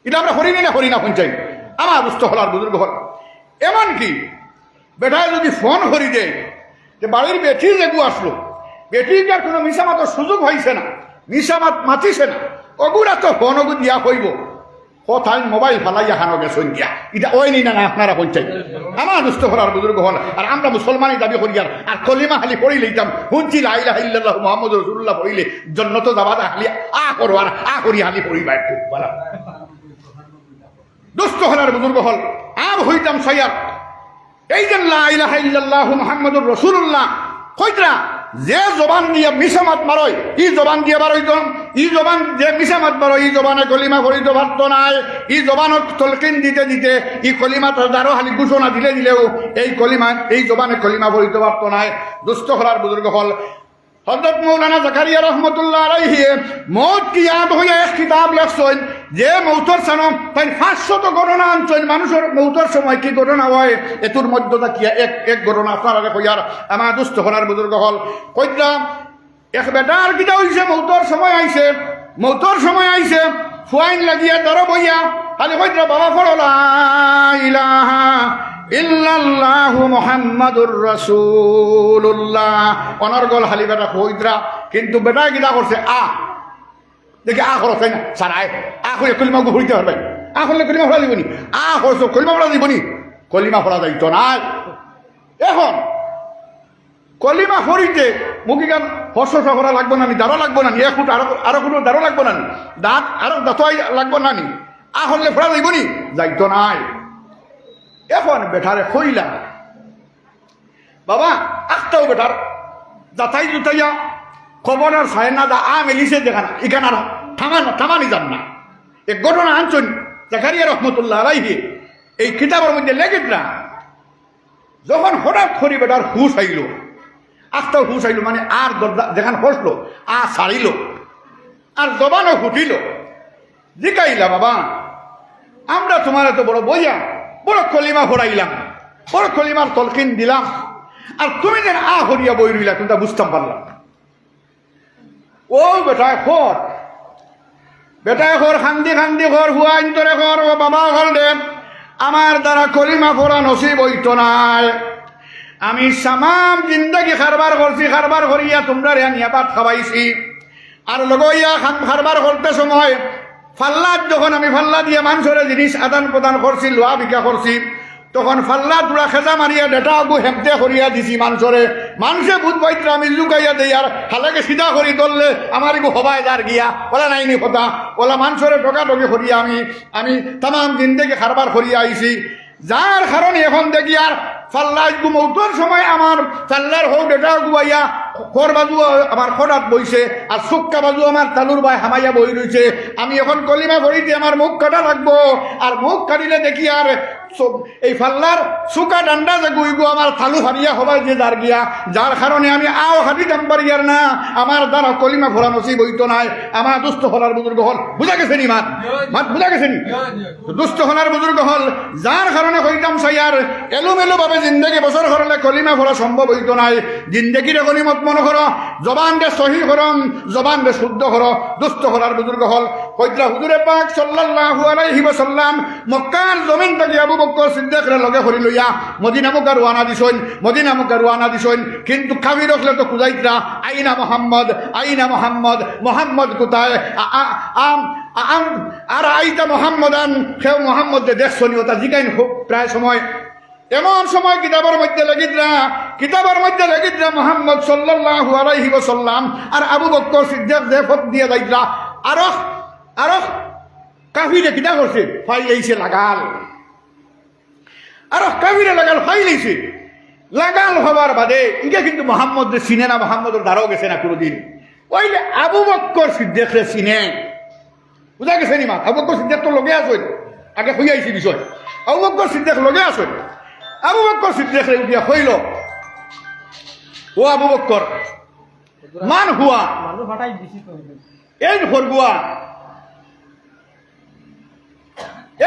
এটা আমরা হরিণী না হরিণা পঞ্চাই। আমার দুস্থ হলার বুজুর্গ হল এমনকি বেটায় যদি ফোন করি দেয় যে বাড়ির বেটি যেগু আসলো বেটির কোনো মিশামাতের সুযোগ হয়েছে না, মিশামাত মাতিছে না, অগুরা তো ফোন অগু দিয়া হইব কোথায় মোবাইল ফালাইয়া হানো গেছেন গিয়া এটা ওই নি না আপনারা পঞ্চায়েত। আমার দুস্থ হলার বুজুর্গ হল আর আমরা মুসলমানই দাবি করি আর কলিমা হালি পড়ি লইতাম হুঞ্চি লা ইলাহা ইল্লাল্লাহু মুহাম্মাদুর রাসূলুল্লাহ পড়িলে জন্নত যাবা হালি করি আর করি হালি পড়িবা একটু বলা দুস্থ হলার বুজুর্গ হল আর হইতাম সৈয়াদ এই যে লা ইলাহা ইল্লাল্লাহু মুহাম্মাদুর রাসূলুল্লাহ কইতরা যে জবান দিয়ে মিশামাত মারই ই জবান দিয়ে বারই ই জবান যে মিশামাত মারই ই জবানে কলিমা পড়িতে পারত নাই, ই জবানত তলকিন দিতে দিতে ই কলিমা তারও হালি ঘোষণা দিলেও এই কলিমা এই জবানে কলিমা পড়িতে পারত নাই। দুস্থ হলার বুজুর্গ হল হযরত মৌলানা জাকারিয়া রহমতুল্লাহ আলাইহি মৌত কি ইয়াদ হইয়া এক কিতাব লেখছেন যে মৌতর সানম তাই 500 ঘটনা আনছেন মানুষের মৌতর সময় কি ঘটনা হয় এতুর মধ্যে থাকিয়া এক ঘটনা আপনারা কইয়ার আমার দুস্থ হলার বুজুর্গ হল কইরা এক বেটার কিটা হইছে মৌতর সময় আইছে ফুয়াইন লাগিয়া দর বইয়া খালি কইরা বাবা পড়ো লা ইলাহা ইল্লাল্লাহু মুহাম্মাদুর রাসূলুল্লাহ অনর্গল হালি বেটা কইরা কিন্তু বেটা কিটা করছে দেখি করো তাই না সারায় করে কলিমা ঘুরিতে পারবে করলে কলিমা ফোড়া দিবনি করছো কলিমা ফোড়া দিবনি কলিমা ফোড়া যাইতো না। এখন কলিমা ফরিতে মুখি গান হর্ষ সফরা লাগবো না নি দাঁড়ো লাগবো না নি এক ফুট আরো কোনো দাঁড়ো লাগবো না নি দাঁত আরো দাঁতই লাগবো না নি করলে ফোড়া দিবনি যাইতো নাই। এখন বেটারে কইলা বাবা একটাও বেটার দাতাই জুতাইয়া খবর আর সায় না দা মেলিছে দেখানা এখানে আর থামানি যান না। এক ঘটনা আনছেন জাকারিয়া রহমতুল্লাহ আলাইহি এই কিতাবের মধ্যে লেগেত না যখন হঠাৎ করি বেটার হুশ আইল একটাও হুশ আইল মানে আর যেখানে হসলো ছাড়িল আর জবানও ফুটিল জিকাইলা বাবা আমরা তোমার এত বড় বইয়া বড় কলিমা ফোড়াইলাম বড় কলিমার তলকিন দিলাম আর তুমি যেন হরিয়া বই রইলা তুমি তা বুঝতাম পারলাম। ও বেটায় খর খান্দি ঘর হুয়া ইন্তরে ঘর ও বাবা ঘর দে আমার দ্বারা কলিমা ফোড়া নসিব হইত নাই। আমি সামাম জিন্দগি খারবার করিয়া তোমরা নিয়া ভাত খাওয়াইছি আর লগইয়া খারবার করতে সময় ফাল্লাত যখন আমি ফাল্লা দিয়ে মানুষের জিনিস আদান প্রদান করছি লোহা বিকা করছি তখন ফাল্লা দুরা খেজা মারিয়া ডেটা আগু হেমতে করিয়া দিছি মানুষে বুধ বৈত্র আমি লুকাইয়া দেই আর হালাকে সিধা করি ধরলে আমার এগু হবায় যার গিয়া ওলা নাইনি কথা ওলা মানুষের টোকাটকি করিয়া আমি তাম জিন্দগি খারবার করিয়া আইছি যার কারণে এখন দেখি আর ফাল্লা মৌতর সময় আমার ফাল্লার হোক ডেটা গুয়াইয়া খর বাজু আমার খরাত বইছে আর সুক্কা বাজু আমার তালুর বাই হামাইয়া বই রয়েছে। আমি এখন কলিমা ভরিতে আমার মুখ কাটা লাগবো আর মুখ কাটিলে দেখি আর এই ফাল্লার সুকা ডান্ডা যে গুইগু আমার তালু হারিয়া হবাই যে যার গিয়া যার কারণে আমি হারিতাম পারিয়ার না আমার দ্বারা কলিমা ভরা নসিব হইতো নাই। আমার দুস্থ হলার বুজুর্গ হল বুঝা গেছে নি মাত বুঝা গেছে নি দুস্থ হলার বুজুর্গ হল যার কারণে হইতাম সাইয়ার এলোমেলো ভাবে জিন্দগি বছর করলে কলিমা ভরা সম্ভব হইতো নাই। জিন্দগিরে কলিমত মনে করো জবান রে সহি করম জবান রে শুদ্ধ করো দুস্থ হলার বুজুর্গ হল কইতরা হুজুরে পাক সাল্লাল্লাহু আলাইহি ওয়াসাল্লাম মক্কার জমিন থেকে আবু বকর সিদ্দিকরে লগে করি লইয়া মদিনা মুকা রওনা দিছইন, মদিনা মুকা রওনা দিছইন। কিন্তু কাবির হলে তো খুঁজাইতরা আইনা মোহাম্মদ, আইনা মোহাম্মদ, মোহাম্মদ কোথায়? আর আইতা মোহাম্মদান, সেও মোহাম্মদ দেখছনি ওটা জিগাইন প্রায় সময়। এমন সময় কিতাবের মধ্যে লেগিদ্রা মোহাম্মদ সাল্লাল্লাহু আলাইহি ওয়াসাল্লাম আর আবু বকর সিদ্দিক যে ফত দিয়ে যাইতরা আরো কাফিরে কিতা করছে, ফাইল আইছে লাগাল, আরো কাফিরে লাগাল ফাইল আইছে। লাগাল হবার বাদে ইটা কিন্তু মোহাম্মদ চিনে না, মোহাম্মদের দ্বারাও গেছে না কোনোদিন। ওইলে আবু বকর সিদ্দিকরে চিনে, বুঝা গেছে নি মা? আবু বকর সিদ্দিক তো লগে আসেন, আগে হইয়া আইছে বিষয়। আবু বকর সিদ্দিক লগে আসেন। আবু বকর সিদ্দিকরে উঠিয়া হইল, ও আবু বকর মান হুয়া, মানুষ ফাটাই দিছি তো এই ফরগুয়া।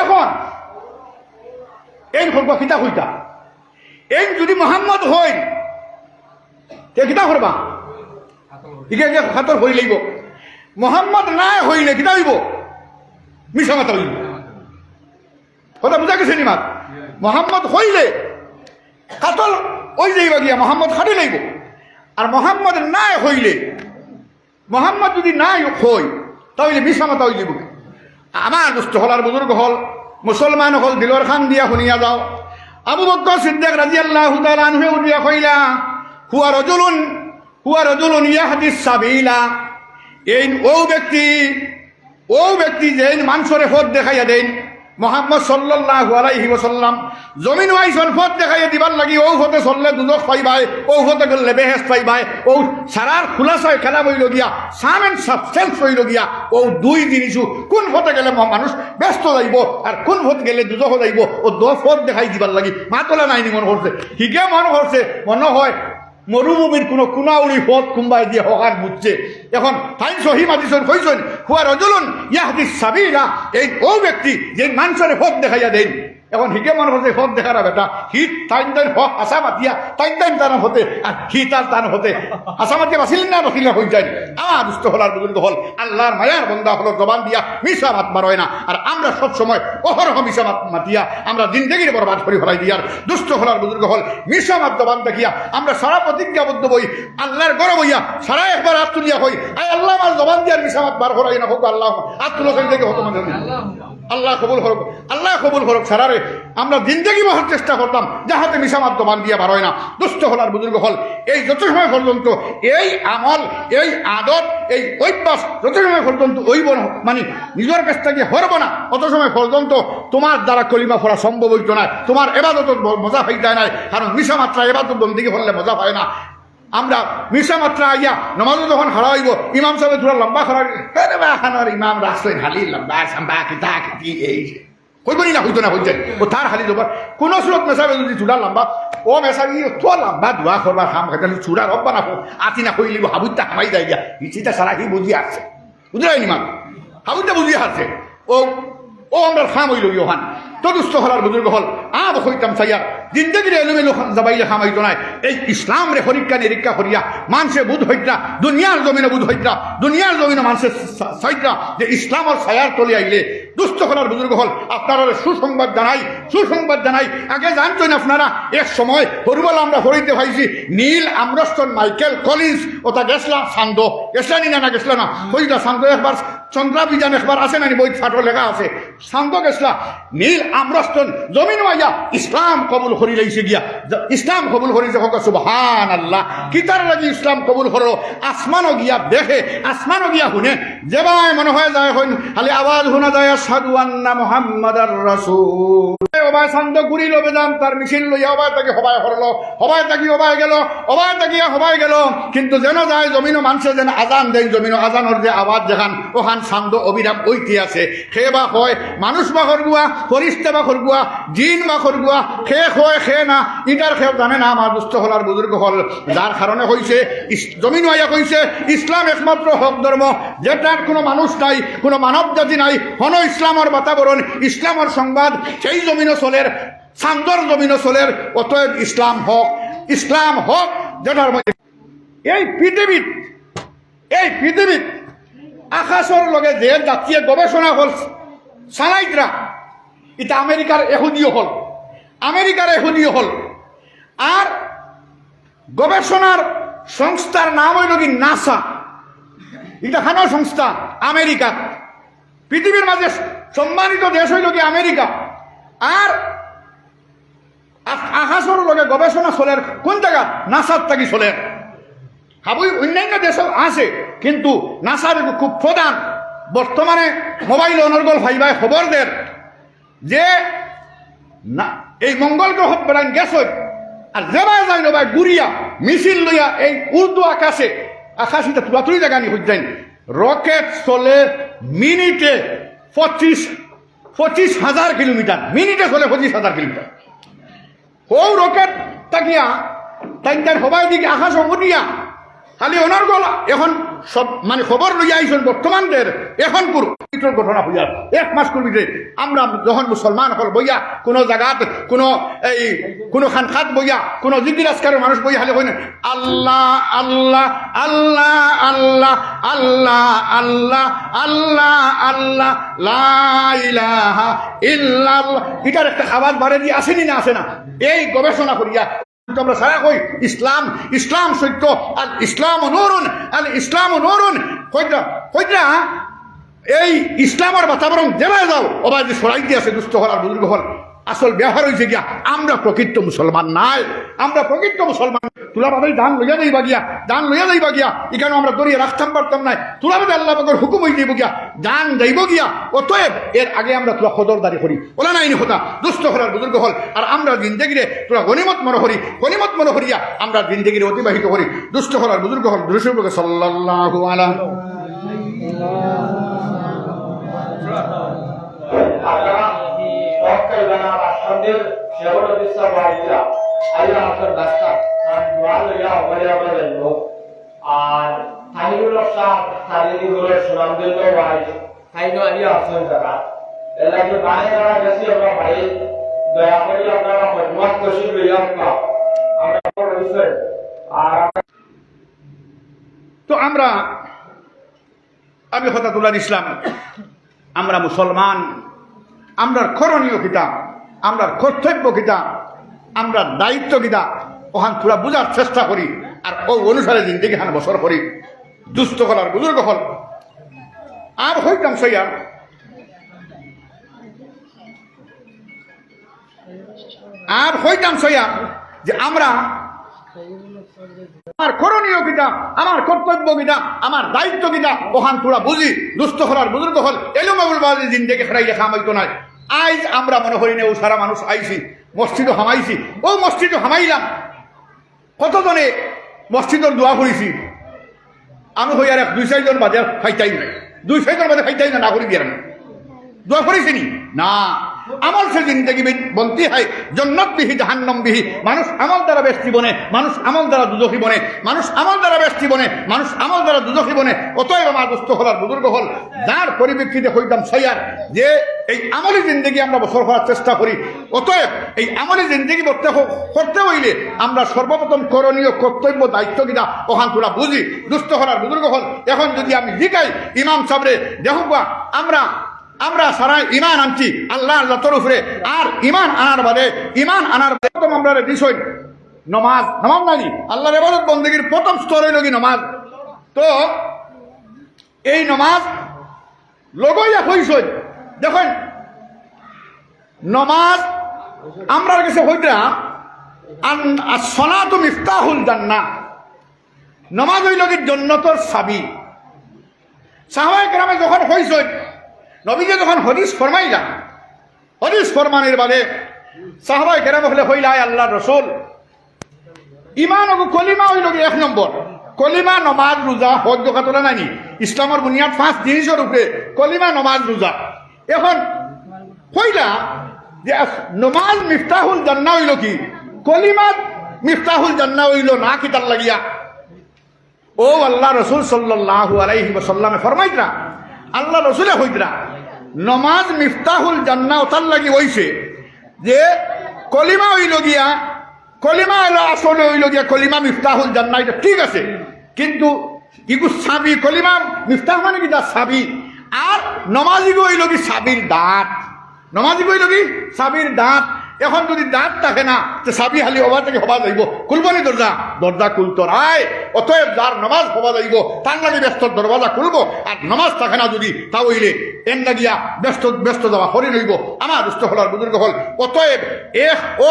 এখন এই ফরগুয়া কিতা হইতা, এই যদি মোহাম্মদ হই তে কিতা করবা? ইকে হাতর হই লইব। মোহাম্মদ নাই হইলে কিতা হইব? মিছা মাতা হইব। কথা বুঝা গেছে নি মা? মোহাম্মদ হইলে কাতল ওই যাইবা গিয়া মোহাম্মদ খাটি লইব। আর মোহাম্মদ নাই হইলে, মোহাম্মদ যদি নাই হই তাহলে মিছা মাতা হয়ে যাব। আমার দুষ্ট হলার বুজুর্গ হল, মুসলমান হল, দিলর খান দিয়া শুনিয়া যাও। আবু বকর সিদ্দিক রাদিয়াল্লাহু তাআলা আনহু উঠিয়া কইলা, হুয়া রাজুলুন ইয়াহদিস সাবিলা। এই ও ব্যক্তি যে মানুষরে পথ দেখাইয়া দেন। মোহাম্মদ সাল্লাল্লাহু আলাইহি ওয়াসাল্লাম জমিন আইসন পথ দেখাইয়া দিবার লাগি, ও হতে চললে দুজক পাইবাই, ও হতে গেলে বেহেশত পাইবাই। ও সারার খুলাসায় খেলা বইল গিয়া, সাম এন্ড সাবস্টেন্স হইল গিয়া। ও দুই জিনিস, কোন পথে গেলে মানুষ ব্যস্ত যাইব আর কোন পথ গেলে দুজক যাইব, ও পথ দেখাই দিবার লাগি মাতলা নাইনি মন করছে। হিগে মন করছে, মনে হয় মরুভূমির কোনো কুনাউড়ি পথ কুম্বাই দিয়ে হকার বুঝছে। এখন তাই সহি মাদিসন কইছেন, হুয়া রাজুলুন ইয়াহদিস সাবিলা। এই ও ব্যক্তি যে মানুষের পথ দেখাইয়া দেন। এখন হিকে মনে হচ্ছে পথ দেখারা বেটা, হিট তাইন হক আশা মাতিয়া তাইন তার হতে, আর হি তার হতে আশা মাতিয়া বাঁচিলেন না বাঁচিলে হয়ে যায়। আমার দুষ্ট হলার বুজুর্গ হল, আল্লাহর মায়ার বন্দা হল, জবান দিয়া মিশা মাত মারয় না। আর আমরা সবসময় অহরহ মিশা মাত মাতিয়া আমরা জিন্দগির বরবাদ করি ফেলাই দিয়ার দুষ্ট হলার বুজুর্গ হল। মিশা মাত জবান দেখিয়া আমরা সারা প্রতিজ্ঞাবদ্ধ বই, আল্লাহর গরব হইয়া সারা একবার হাত তুলিয়া হই, আয় আল্লাহ আমার জবান দিয়ার মিশা মাত বার করাই না হোক। আল্লাহ হাত তুলো থেকে হতো মানে আল্লাহ কবুল হরক, আল্লাহ কবুল হরক। সারারে আমরা জিন্দগি বহার চেষ্টা করতাম যাহাতে মিশামাত দোবান দিয়া বার হয় না। দুষ্ট হলার বুজুর্গ হল, এই যত সময় পর্যন্ত এই আমল, এই আদত, এই অভ্যাস যত সময় পর্যন্ত ওইব না, মানে নিজের কাছ থেকে হরব না, অত সময় পর্যন্ত তোমার দ্বারা কলিমা পড়া সম্ভব হইত না, তোমার এবাদত মজা হইতে নাই। কারণ মিশামাত্রা এবাদত বন্দিকে পড়লে মজা হয় না। আমরা মিশা মাত্রা আইয়া নমাজও যখন হারা হইব, ইমাম সাহেব থোড়া লম্বা খরা ইমাম রাস্তায় হালি লম্বা সাম্বা কিতা কি এই কইবনি না হইতো না হইতে ও তার হালি দেবার কোন স্রোত মেসাবে যদি চূড়া লম্বা ও মেসাবি তো লম্বা দোয়া করবার খাম খাইতে চূড়া রব্বা না আতি না কইলিব হাবুতটা হামাই যাই গিয়া ইচিটা সারা কি বুঝি আসছে, বুঝলেন ইমাম হাবুতটা বুঝি আসছে। ও আমরা খাম হইল ইহান তো দুস্থ হলার বুজুর্গ হল। আব হইতাম সাইয়ার জিন্দগির এলোমেলো যাবাইলে খাম হইতো নাই। এই ইসলাম রে পরীক্ষা নিরীক্ষা করিয়া মানুষে বুধ হইতরা, দুনিয়ার জমিনে বুধ হইতরা, দুনিয়ার জমিনে মানুষের সাইতরা যে ইসলামের ছায়ার তলে আইলে দুস্থ হলার বুজুর্গ হল। আপনারা সুসংবাদ জানাই। আগে জানতেন আপনারা এক সময় হরুবেলা আমরা হরিতে ভাইছি নীল আমরস্টন মাইকেল কলিন্স ওটা গেছলা সান্দ গেছলানি না গেছলা না হইলা সান্দ একবার চন্দ্রাভিযান একবার আছে নানি বই ফাটো লেখা আছে সান্দ গেছলা নীল আমরস্টন জমিন আইয়া ইসলাম কবুল করি লাইছে গিয়া। ইসলাম কবুল করিছে হোক সুবহানাল্লাহ। কিতার লাগি ইসলাম কবুল করো, আসমানও গিয়া দেখে, আসমানও গিয়া শুনে, যেবাই মনে হয় যায় হইন খালি আওয়াজ শোনা যায় আশহাদু আন্না মুহাম্মাদার রাসূল। ওবাই সান্দ ঘুরি লবে যান তার মিছিল লইয়া ওবাই তাকে হবাই হরলো, হবাই তাকি ওবাই গেল, ওবাই তাকিয়া হবাই গেল। কিন্তু যেন যায় জমিনও মানুষে যেন আজান দেয়, জমিনও আজানোর যে আওয়াজ যেখান ওখান সান্দ অবিরাম ঐতি আছে। খে বা হয় মানুষ বা খরগুয়া, ফরিস্তা বা খরগুয়া, জিন বা খরগুয়া, খে হয় খে না ইটার খেয়ে জানে না আমার দুস্থ হলার বুজুর্গ হল। যার কারণে হয়েছে জমিন আইয়া কইছে ইসলাম একমাত্র হক ধর্ম, যেটার কোনো মানুষ নাই, কোনো মানব জাতি নাই, হন ইসলামের বাতাবরণ, ইসলামের সংবাদ সেই জমিনও চলের, সান্দর জমিনও চলের। অতএব ইসলাম হক যেটার মধ্যে এই পৃথিবীত আকাশর লগে যে জাতীয় গবেষণা হল সানাইতরা এটা আমেরিকার এহুদিও হল, আমেরিকার এহুদিও হল। আর গবেষণার সংস্থার নাম হইল কি নাসা। এটা খানো সংস্থা আমেরিকা, পৃথিবীর মাঝে সম্মানিত দেশ হইল কি আমেরিকা। আর আকাশর লগে গবেষণা চলের কোন জায়গা? নাসার থাকি চলের। হাবুই অন্যান্য দেশ আছে, কিন্তু নাসার খুব প্রধান। বর্তমানে মোবাইল অনর্গল ভাইবাই খবর দের যে না এই মঙ্গল গ্রহ বেড়ান গেছ, আর যেবাই যায় নবাই গুড়িয়া মিছিল লইয়া এই উর্দু আকাশে আকাশিতে তুলাতুলি জায়গা নিয়ে হইতেন। রকেট চলে মিনিটে 25,000 কিলোমিটার, মিনিটে চলে 25,000 কিলোমিটার। ও রকেট তাকিয়া তাই তার সবাই দিকে আকাশ উঠিয়া খালি অনর্গল এখন সব মানে খবর লইয়া আইসন বর্তমানদের এখন ঘটনা হইয়া 1 মাস করবিতে আমরা যখন মুসলমান হল বইয়া কোনো জায়গাত কোনো খানখাত বইয়া কোনো জিজ্ঞাসকারের মানুষ বইয়া খালি হই না আল্লাহ আল্লাহ আল্লাহ আল্লাহ আল্লাহ আল্লাহ আল্লাহ আল্লাহ লা ইলাহা ইল্লাল্লাহ। এটার একটা আওয়াজ বাড়ে দিয়ে আসেনি না আসে না? এই গবেষণা করিয়া আমরা সারা কই ইসলাম, ইসলাম সত্য, আর ইসলাম নূরুন, আর ইসলাম নূরুন কইরা এই ইসলামের বাতাবরণ জেলায় যাও ওবার যে সরাই দিয়ে আছে দুস্থ হল আর বুজুর্গ হল। আসল ব্যবহার হয়েছে গিয়া আমরা প্রকৃত মুসলমান নাই, আমরা প্রকৃত মুসলমান তুলা বাবাই দান লইয়া যাইবা গিয়া, দান লইয়া যাইবা গিয়া এখানে আমরা দরিয়ে রাখতাম পারতাম নাই। তুলা বাবা আল্লাহ বাবার হুকুম হয়ে যাইব গিয়া, দান যাইব গিয়া। অতএব এর আগে আমরা তোরা খদরদারি করি, ওলা নাইনি হতা দুস্থ হল আর বুজুর্গ হল। আর আমরা জিন্দেগিরে তোরা গনিমত মনে করি, গনিমত মনে করিয়া আমরা জিন্দেগিরে অতিবাহিত করি। দুস্থ হল আর বুজুর্গ হল দুরুশরীফে সাল্লাল্লাহু আলাইহি আর তাহিরুল শাহ শারীরিকগুলোর সুনাম দিল ভাই তাইনো আইয়া আসল জায়গা এর লাগে বানে যারা গেছি আমরা ভাই দয়া করে আপনারা মজমুত তশরিফ লইয়া আমরা রইছে। আর তো আমি কথা তুলার ইসলাম, আমরা মুসলমান, আমরা করণীয় কিতা, আমরা কর্তব্য কিতা, আমরা দায়িত্ব কিতা ওখান তোরা বুঝার চেষ্টা করি। আর ও অনুসারে জিন্দিগি খান বছর করি। দুস্থ হল আর বুজুর্গ হল আর হইতাম সইয়া যে আমরা আমার করণীয় কিতা, আমার কর্তব্য কিতা, আমার দায়িত্ব কিতা ওখান তোরা বুঝি। দুস্থ হল আর বুজুর্গ হল এলোমাবুল বাজে জিন্দিগি খারাই রেখা হইতো নাই। আজ আমরা মনে করি না ও সারা মানুষ আইছি, মসজিদও হামাইছি, ও মসজিদও হামাইলাম। কতজনে মসজিদের দোয়া করেছি আমি হই আর 2-4 জন বাজে খাইতাই নাই, 2-6 জন বাজে খাইতাই না করি দিয়ে দোয়া করেছি নি না। আমল সে জিন্দগি বলতে হয় জন্নত বিহি জাহান্নাম বিহি। মানুষ আমল দ্বারা বেশি বনে, মানুষ আমল দ্বারা দুজখী বনে, মানুষ আমল দ্বারা বেশি বনে, মানুষ আমল দ্বারা দুজখী বনে। অতএব আমার দুস্থ হল আর বুজুর্গ হল যার পরিপ্রেক্ষিতে হইতাম সৈয়ার যে এই আমলি জিন্দগি আমরা বছর করার চেষ্টা করি। অতএব এই আমলি জিন্দগি করতে হইলে আমরা সর্বপ্রথম করণীয় কর্তব্য দায়িত্ব কিনা ওখান তোরা বুঝি। দুস্থ হল আর বুজুর্গ হল এখন যদি আমি জিগাই ইমাম সাবরে দেখবা আমরা সারা ইমান আনছি আল্লাহ তরফরে। আর ইমান আনার বাদে প্রথম আমরা বিষয় নমাজ নানি আল্লাহর ইবাদত বন্দেগীর প্রথম স্তর হইল কি নমাজ। তো এই নমাজ লগইয়া হইসই দেখেন নমাজ আমরা কাছে হইতা সলাতু মিফতাহুল জান্নাহ। নমাজ হইল কি জান্নাতের চাবি। সাহাবায়ে কেরামে যখন হইসই নবীকে যখন হদিস ফরমাইলা, হদিস ফরমানের বাদে সাহাবায়ে কেরাম হলে হইলা আল্লাহ রসুল ইমান ও কলিমা হইল কি 1 নম্বর। কলিমা নমাজ রোজা হজ দোকা তোলা নাইনি। ইসলামের বুনিয়াদ 5 জিনিসের উপরে কলিমা নমাজ রোজা। এখন হইলা যে নমাজ মিফতাহুল জান্নাহ হইল কি, কলিমা মিফতাহুল জান্নাহ হইল না কি তার লাগিয়া ও আল্লাহ রসুল সাল্লাল্লাহু আলাইহি ওয়াসাল্লামে ফরমাইতরা আল্লাহ রসুলে হইতরা নমাজ মিফতাহুল জান্নাহ তার লাগি হইছে যে কলিমা হইল গিয়া, কলিমা হইল আসলে হইল গিয়া কলিমা মিফতাহুল জান্নাহ। এটা ঠিক আছে, কিন্তু ইগু সাবি কলিমা মিফতাহ মানে কি তার সাবি আর নমাজি গইল কি সাবির দাঁত নমাজি গইল কি সাবির দাঁত এখন যদি দাঁত থাকে না তো সাবি হালি হবা থেকে হবা যাইব খুলবনি দরজা দরজা খুলতো রায় অতএব যার নমাজ হবা যাইব তার লাগে ব্যস্ত দরজা খুলবো আর নমাজ থাকে না যদি তা হইলে এন লাগিয়া ব্যস্ত যাওয়া হরি নইব আমার দুষ্ট হলার বুজুর্গ হল অতএব এক ও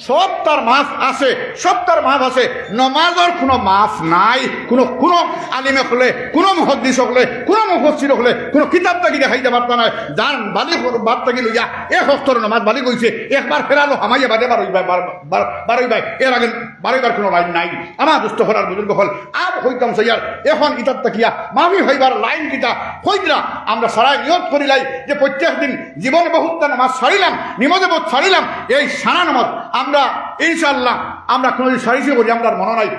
সব তার মাছ আছে সব তার মাছ আছে নমাজের কোনো মাছ নাই কোনো আলিমে হলে কোনো মুহদ্দিস হলে কোনো মুফসির হলে কোনো কিতাব তাকি দেখাইতে পারতা নয় যার বালি বাদ তাকি লইয়া এক হস্তর নমাজ বালি কইছে একবার ফেরালো হামাইয়া বাদে বারোই এর আগে বারোইবার কোনো লাইন নাই আমার দুষ্ট হলার বুজুর্গ হল আর হইতাম সাইয়ার এখন ইতার তাকিয়া মাফি হইবার লাইন কিতা হইতরা আমরা সারাই নিয়ত করিলাই যে প্রত্যেক দিন জীবনে বহুতটা নামাজ ছাড়িলাম নিমজে বোধ ছাড়িলাম এই সারা নামাজ আমরা ইনশাল্লাহ আমরা কোনোদিন সারিসে করি আমরা মনে নাই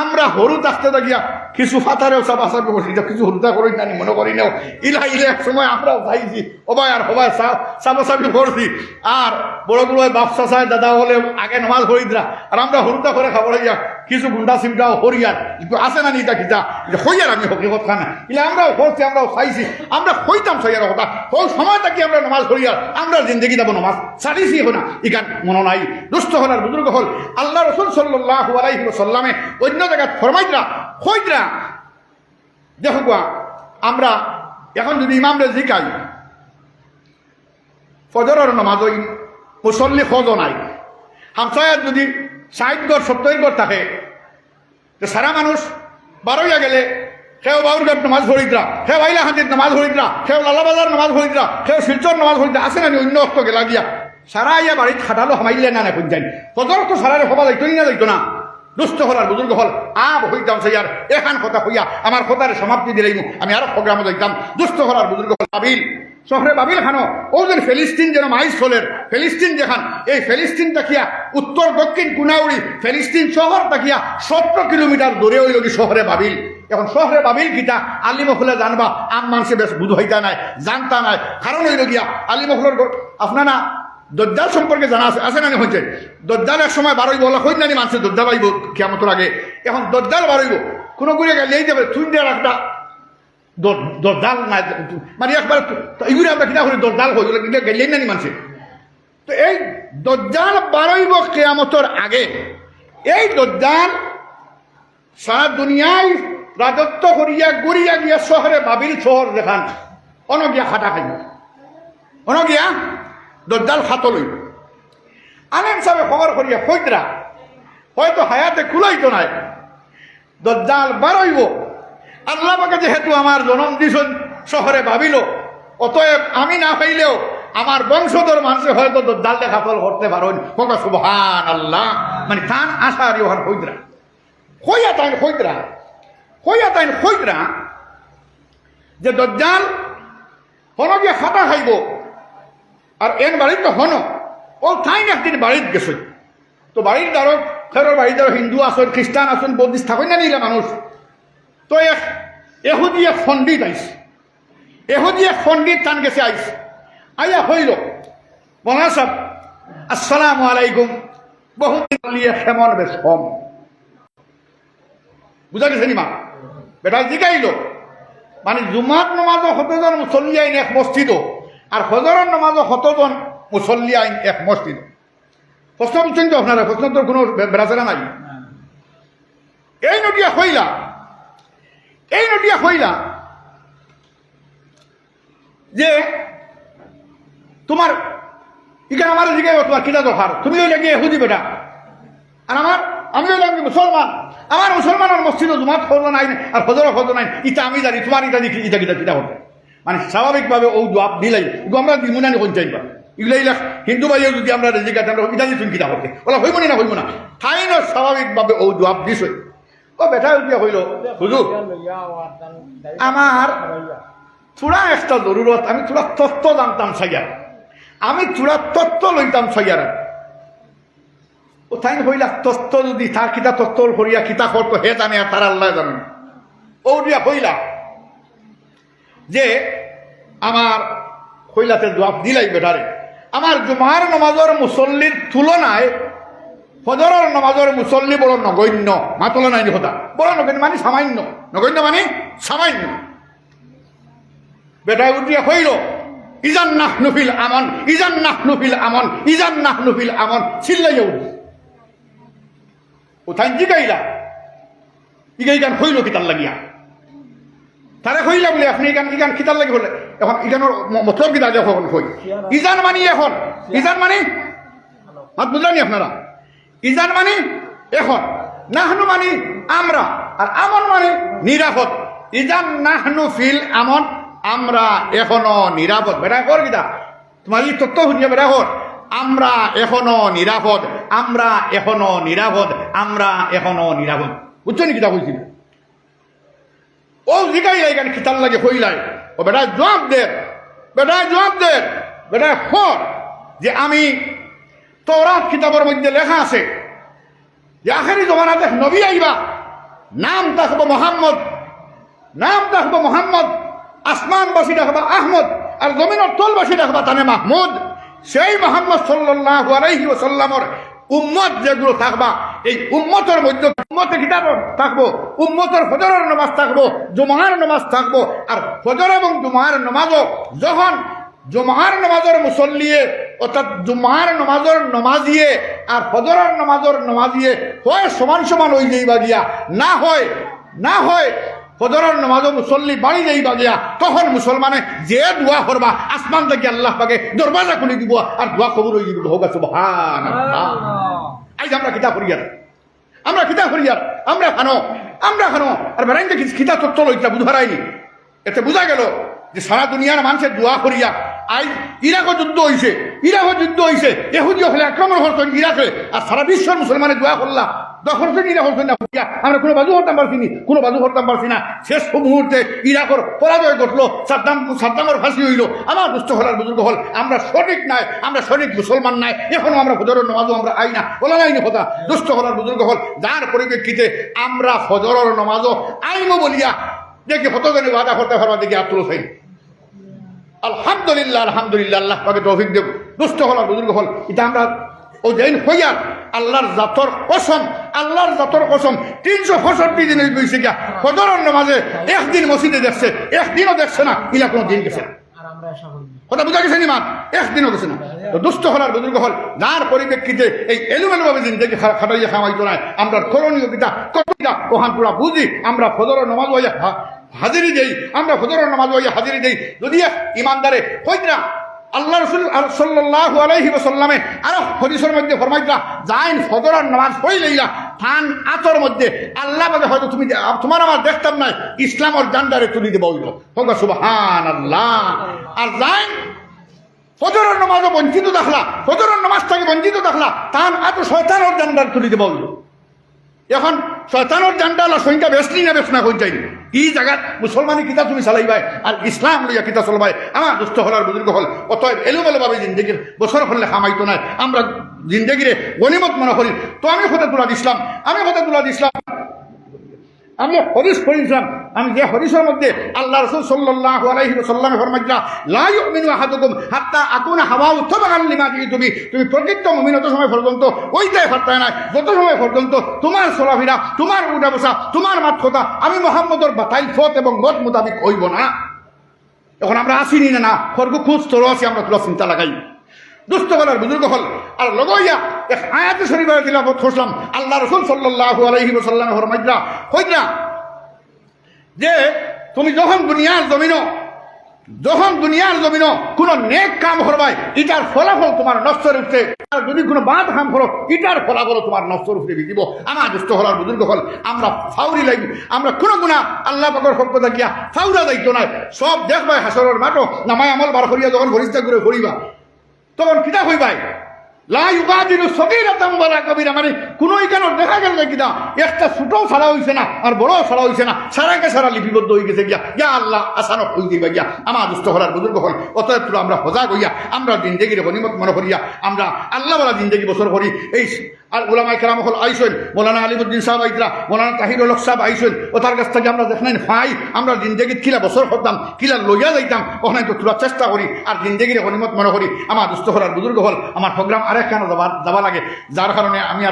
আমরা হরু থাকতে থাকিয়া কিছু ফাতারেও সব আসার বসি কিছু হরুতা করি না মনে করি নাও ইলে এক সময় আমরাও চাইছি হবাই আর হবাই সাবাসাবি করছি আর বড়গুলো বাপ চাচায় দাদা হলে আগে নামাজ হরিদরা আর আমরা হরুতা করে খাবার হইয়া কিছু গুন্ডা সিমটাও হরিয়ার আসে না নিতা কিতা হইয়ার আমি হকিকত খানা ইলে আমরাও হরছি আমরাও চাইছি আমরা হইতাম সাইয়ার কথা ওই সময় থাকি আমরা নামাজ হরিয়ার আমরা জিন্দগি যাবো নামাজ সারিছি না ইকান মনে নাই দুষ্ট হলার বুজুর্গ হল আল্লাহ রসুল সাল্লাল্লাহু আলাইহি ওয়াসাল্লামে অন্য জায়গায় ফরমাইতরা হইতরা দেখো আমরা এখন যদি ইমামরে জিকাই ফজরের নামাজ ওই মুসল্লি খোঁজ নাই হামসায়াত যদি 60 ঘর 70 ঘর থাকে তো সারা মানুষ বারোইয়া গেলে কেউ বাউরঘাট নামাজ ভরিদ্রা কেউ আইলাহান্দির নামাজ ভরিদ্রা কেউ লালাবাজার নামাজ ভরিদ্রা কেউ শিলচর নামাজ ভরিদ্রা আসে না অন্য অস্ত গেলা গিয়া সারা ইয়া বাড়িতে খাটালো হামাইলে না এখন যাই ফজর তো সারারে হবা যাইতই না যাইতো না দুষ্ট হলার বুজুর্গ হল হইতাম সাইয়ার এখান কথা হইয়া আমার কথার সমাপ্তি দিলেই আমি আরো প্রোগ্রামে যাইতাম দুষ্ট হলার বুজুর্গ হল বাবিল শহরে বাবিল খানো ও যেন ফিলিস্তিন যেন মাইস হলের ফিলিস্তিন যেখান এই ফিলিস্তিন তাকিয়া উত্তর দক্ষিণ কুনাউড়ি ফিলিস্তিন শহর তাকিয়া 17 কিলোমিটার দূরে হইল কি শহরে বাবিল এখন শহরে বাবিল কিতা আলিমহলে জানবা আম মানুষে বেশ বুধ হইতা নাই জানতা নাই কারণ হইল গিয়া আলিমহলের আপনারা দজ্জাল সম্পর্কে জানা আছে না হয়েছে দজ্জাল এক সময় বারোইব বলা হইত নানি মানুষের দজ্জাল আইব কেমতর আগে এখন দজ্জাল বারোইব কোনো করে গেলে এই যাবে তুই দেওয়ার একটা দজ্জাল নাই মানে একবার এইগুলো আমরা কিনা করি দজ্জাল হয়ে গেলে কিন্তু গেলেই নানি মানুষের তো এই দজ্জাল বারোইব কেয়ামতর আগে এই দজ্জাল সারা দুনিয়ায় রাজত্ব করিয়া গুড়িয়া গিয়া শহরে বাবিল শহর দেখান অনগিয়া খাটা খাইব অনগিয়া দজ্জাল খাতো লইব আলেম সাহেব খবর করিয়া হইতরা হয়তো হায়াতে খুলাইতো নাই দজ্জাল বারইব আল্লাহ পাকে যেহেতু আমার জন্ম দিছেন শহরে ভাবিল অতএব আমি না হইলেও আমার বংশধর মানুষে হয়তো দজ্জাল খাতল করতে পারেন হোক সুবহান আল্লাহ মানে তান আশা আর ইহান হইতরা হইয়া তাইন হইতরা যে দজ্জাল হন গিয়ে খাতা খাইব আর এন বাড়ির তো হন ও তাই একদিন বাড়িত গেছে তো বাড়ির দ্বারো ফেরোর বাড়ির দ্বারো হিন্দু আসন খ্রিস্টান আসন বৌদ্ধিস্ট থাকেন না নিলে মানুষ তো এহুদি এক পণ্ডিত আইস এহুদি এক পণ্ডিত টান গেছে আইস আইয়া হইল মৌলানা সাহেব আসসালামু আলাইকুম বহুত কেমন বেশ কম বুঝা গেছে নি মা বেটা জিগাইল মানে জুমাত নমাজও কতজন মুসল্লি আইন এক মসজিদও আর ফজরের নামাজও কতজন মুসল্লি আইন এক মসজিদ প্রশ্ন বুঝছেন তো আপনারা প্রশ্ন তোর কোনো বেড়াচেরা নাই এই নটিয়া হইলা যে তোমার এখানে আমার জিজ্ঞাসা তোমার কিনা দরকার তুমি ওই লাগিয়ে হুদি বেটা আর আমি ওই লাগি মুসলমান আমার মুসলমানের মসজিদ জুমাত ফজর নাই আর ফজর ফজর নাই ইটা আমি জানি তোমার ইটা দেখি ইটা কিটা হবে মানে স্বাভাবিকভাবে ও জবাব দিলাই আমরা দিমুনানি কোন চাইবা এগুলা হিন্দু ভাইও যদি আমরা জিজ্ঞাসা ইটা দিয়ে তুমি কিটা হবে ওলা হইব না তাই না স্বাভাবিকভাবে ও জবাব দিছ ও বেটা উঠিয়া হইল হুজুর আমার থোড়া একটা জরুরত আমি থোড়া তত্ত্ব জানতাম সাইয়ার আমি থোড়া তত্ত্ব লইতাম সাইয়ার ও তাই হইলা তত্ত্ব যদি তার কিতা তত্ত্ব করিয়া কিতা করতো হে জানে আর তার আল্লাহ জানেন ও দিয়া হইলা যে আমার হইলাতে জবাব দিলাই বেটারে আমার জুমার নামাজের মুসল্লির তুলনায় ফজরের নামাজের মুসল্লি বড় নগণ্য মাতলা নাই কথা বড় নগণ্য মানে সামান্য নগণ্য মানে সামান্য বেটায় উঠিয়া হইল ইজান নাহনু ফিল আমন ইজান নাহনু ফিল আমন ইজান নাহনু ফিল আমন চিল্লাইয়া উঠল কোথায় জিগাইলা ইগাই গান হইল কিতার লাগিয়া তারে হইলা বলে আপনি ইগান ইগান কিতার লাগি হলে এখন ইগানোর মতলব কিতা যখন হই ইজান মানি এখন ইজান মানি মাত বুঝলেনি আপনারা ইজান মানি এখন নাহনু মানি আমরা আর আমন মানে নিরাপদ ইজান নাহনু ফিল আমন আমরা এখনো নিরাপদ বেটা কর কিতা তোমার এই তত্ত্ব শুনিয়া বেটা কর আমরা এখনো নিরাপদ আমরা এখনো নিরাপদ আমরা এখনো নিরাপদ বুঝছো নি কিতা কইছিল ও জিগাই লাইগান কিতার লাগে হইলাই ও বেটা জবাব দে বেটা হর যে আমি তওরাত কিতাবের মধ্যে লেখা আছে যে আখেরি জমানাতে নবী আইবা নাম থাকবো মোহাম্মদ আসমানবাসী ডাকবা আহমদ আর জমিনের তলবাসী ডাকবা তানে মাহমুদ সেই মোহাম্মদ সাল্লাল্লাহু আলাইহি ওয়াসাল্লামের উম্মত যেগুলো থাকবা এই উম্মতের মধ্যে উম্মতে কিতাব থাকবো উম্মতের ফজরের নামাজ থাকবো জুমার নামাজ থাকবো আর ফজর এবং জুমার নামাজও যখন জুমার নামাজের মুসল্লিয়ে অর্থাৎ জুমার নামাজের নমাজিয়ে আর ফজরের নামাজের নমাজিয়ে হয় সমান সমান হয়ে যাইবা গিয়া না হয় ফজরের নামাজও মুসল্লি বাড়ি যাইবা গিয়া তখন মুসলমানে যে দোয়া করবা আসমান থেকে আল্লাহ পাকে দরওয়াজা খুলে দিব আর দোয়া কবুল হয়ে দিব হোক সুবহানাল্লাহ আজ আমরা কিতাব করিয়ার আমরা খানো আর বেড়াই দেখি কিতাব তত্ত্ব লইতা বুঝারাইনি এতে বোঝা গেল যে সারা দুনিয়ার মানুষের দোয়া করিয়া আজ ইরাকও যুদ্ধ হয়েছে এহুদি হলে আক্রমণ করছেন ইরাকে আর সারা বিশ্বের মুসলমানের দোয়া করলা আমরা কোনো বাজু করতাম পারছি না শেষ মুহূর্তে ইরাকর পরাজয় ঘটলো সাদ্দামের ফাঁসি হইল আমার দুষ্ট হলার বুজুর্গ হল আমরা সঠিক মুসলমান নাই এখনো আমরা ফজরের নামাজও আমরা আই না বলা নাইনি কথা দুষ্ট হলার বুজুর্গ হল যার পরিপ্রেক্ষিতে আমরা ফজরের নামাজও আইনও বলিয়া দেখি হতজনে ওয়াদা করতে পারবা দেখি আত্মল সাইন আলহামদুলিল্লাহ আল্লাহ পাকে তৌফিক দেব দুষ্ট হলার বুজুর্গ হল এটা আমরা ও যেন হইয়ার আল্লাহর জাতর কসম 365 দিন হইছে গিয়া ফজরের নামাজে একদিন মসজিদে দেখছে একদিনও দেখছে না ইলা কোনো দিন গেছে না কথা বুঝা গেছে নি মা একদিনও গেছে না তো দুষ্ট হলার বুজুর্গ হল যার পরিপ্রেক্ষিতে এই এলোমেলোভাবে জিন্দগি খাটাইয়া খাওয়াইতো না আমরা করণীয় কিতা কতটা ওহান পুরা বুঝি আমরা ফজরের নামাজ হইয়া হাজিরি দেই যদি ইমানদারে হইতরা আল্লাহ রাসূল সাল্লাল্লাহু আলাইহি ওয়াসাল্লামে আরো হাদিসের মধ্যে ফরমাইতরা যাইন ফজরের নামাজ পড়িলাইলা থান আতর মধ্যে আল্লাহ বলে হয়তো তুমি তোমার আমার দেখতাম না ইসলামের জান্ডারে তুলি দেব হইল হোক সুবহানাল্লাহ আর যাইন ফজরের নামাজও বঞ্চিত দেখলা ফজরের নামাজ থেকে বঞ্চিত দেখলা থান আত শয়তানের জান্ডারে তুলি দেব হইল এখন শয়তানের জান্ডালা সংখ্যা বেশনি না বেশ না হয়ে যায়নি এই জায়গাত মুসলমানি কিতা তুমি চালাইবাই আর ইসলাম লইয়া কিতা চলবাই আমার দুষ্ট হলার বুজুর্গ হল অতএব এলোমেলোভাবে জিন্দগির বছর হলে খামাইতো নাই আমরা জিন্দগিরে গনিমত মনে করি তো আমি হতে তুলা দিছিলাম আমি হদিস পড়িছিলাম আমি যে হদিসের মধ্যে আল্লাহ রাসূল সাল্লাল্লাহু আলাইহি ওয়াসাল্লাম ফরমাইলা লা ইউমিনু আহাদুকুম হাত্তা আকুনা হাওয়াউ তাবাআন লিমা তুমি প্রকৃত মুমিন যত সময় পর্যন্ত ওইটাই পারতায় না যত সময় পর্যন্ত তোমার চলাফেরা তোমার উঠা বসা তোমার মাত কথা আমি মুহাম্মদের বাতাইল ফত এবং মত মোতাবিক হইব না এখন আমরা আসিনি না খরগু খুঁজ তোর আছি আমরা তোলা চিন্তা লাগাই দুষ্ট হলার বুজুর্গ হল আর লগইয়া এক আয়াতে শরীফের তিলাওয়াত করলাম আল্লাহ রাসূল সাল্লাল্লাহু আলাইহি ওয়াসাল্লাম ফরমাইলা কইরা যে তুমি যখন দুনিয়ার জমিনো কোন নেক কাম করবাই এটার ফলাফল তোমার নফসের উপরে আর যদি কোনো বাদ কাম করো এটার ফলাফল তোমার নফসের উপরে দিব আমার দুষ্ট হলার বুজুর্গ হল আমরা ফাউরি লাগি আমরা কোনো গুনাহ আল্লাহ পাকের পক্ষ থেকে ফাউরা দায়িত্ব নাই সব দেখবাই হাসরের মাঠও নামায় আমল বার করিয়া যখন ফরিস্তা করে করিবা তখন কিতা হইবাই লা ইউগাদিরু সগীরাতাম ওয়ালা কবীরা মানে কোন ইকানোর দেখা গেল কিনা একটা ছোটও ছাড়া হইছে না আর বড়ও ছাড়া হইছে না সারা লিপিবদ্ধ হয়ে গেছে গিয়া ইয়া আল্লাহ আসানো হই দিবা গিয়া আমার দুষ্ট হলার বুজুর্গ হল অতএব তুলো আমরা সজাগ হইয়া আমরা জিন্দগির গনিমত মনে করিয়া আমরা আল্লাহ ওয়ালা জিন্দগি বছর করি এই আর উলামায়ে কেরাম হল আইসেন মৌলানা আলিমুদ্দিন সাহেব আইতরা মৌলানা তাহিরুল হক সাহেব আইসেন ও তার কাছ থেকে আমরা দেখলেন ফাই আমরা জিন্দগিত কিলা বছর করতাম কিলা লইয়া যাইতাম ওখানে তো তোলার চেষ্টা করি আর জিন্দগির গনিমত মনে করি আমার দুষ্ট হলার বুজুর্গ হল আমার প্রোগ্রাম আরেক কেন যাবা লাগে যার কারণে আমি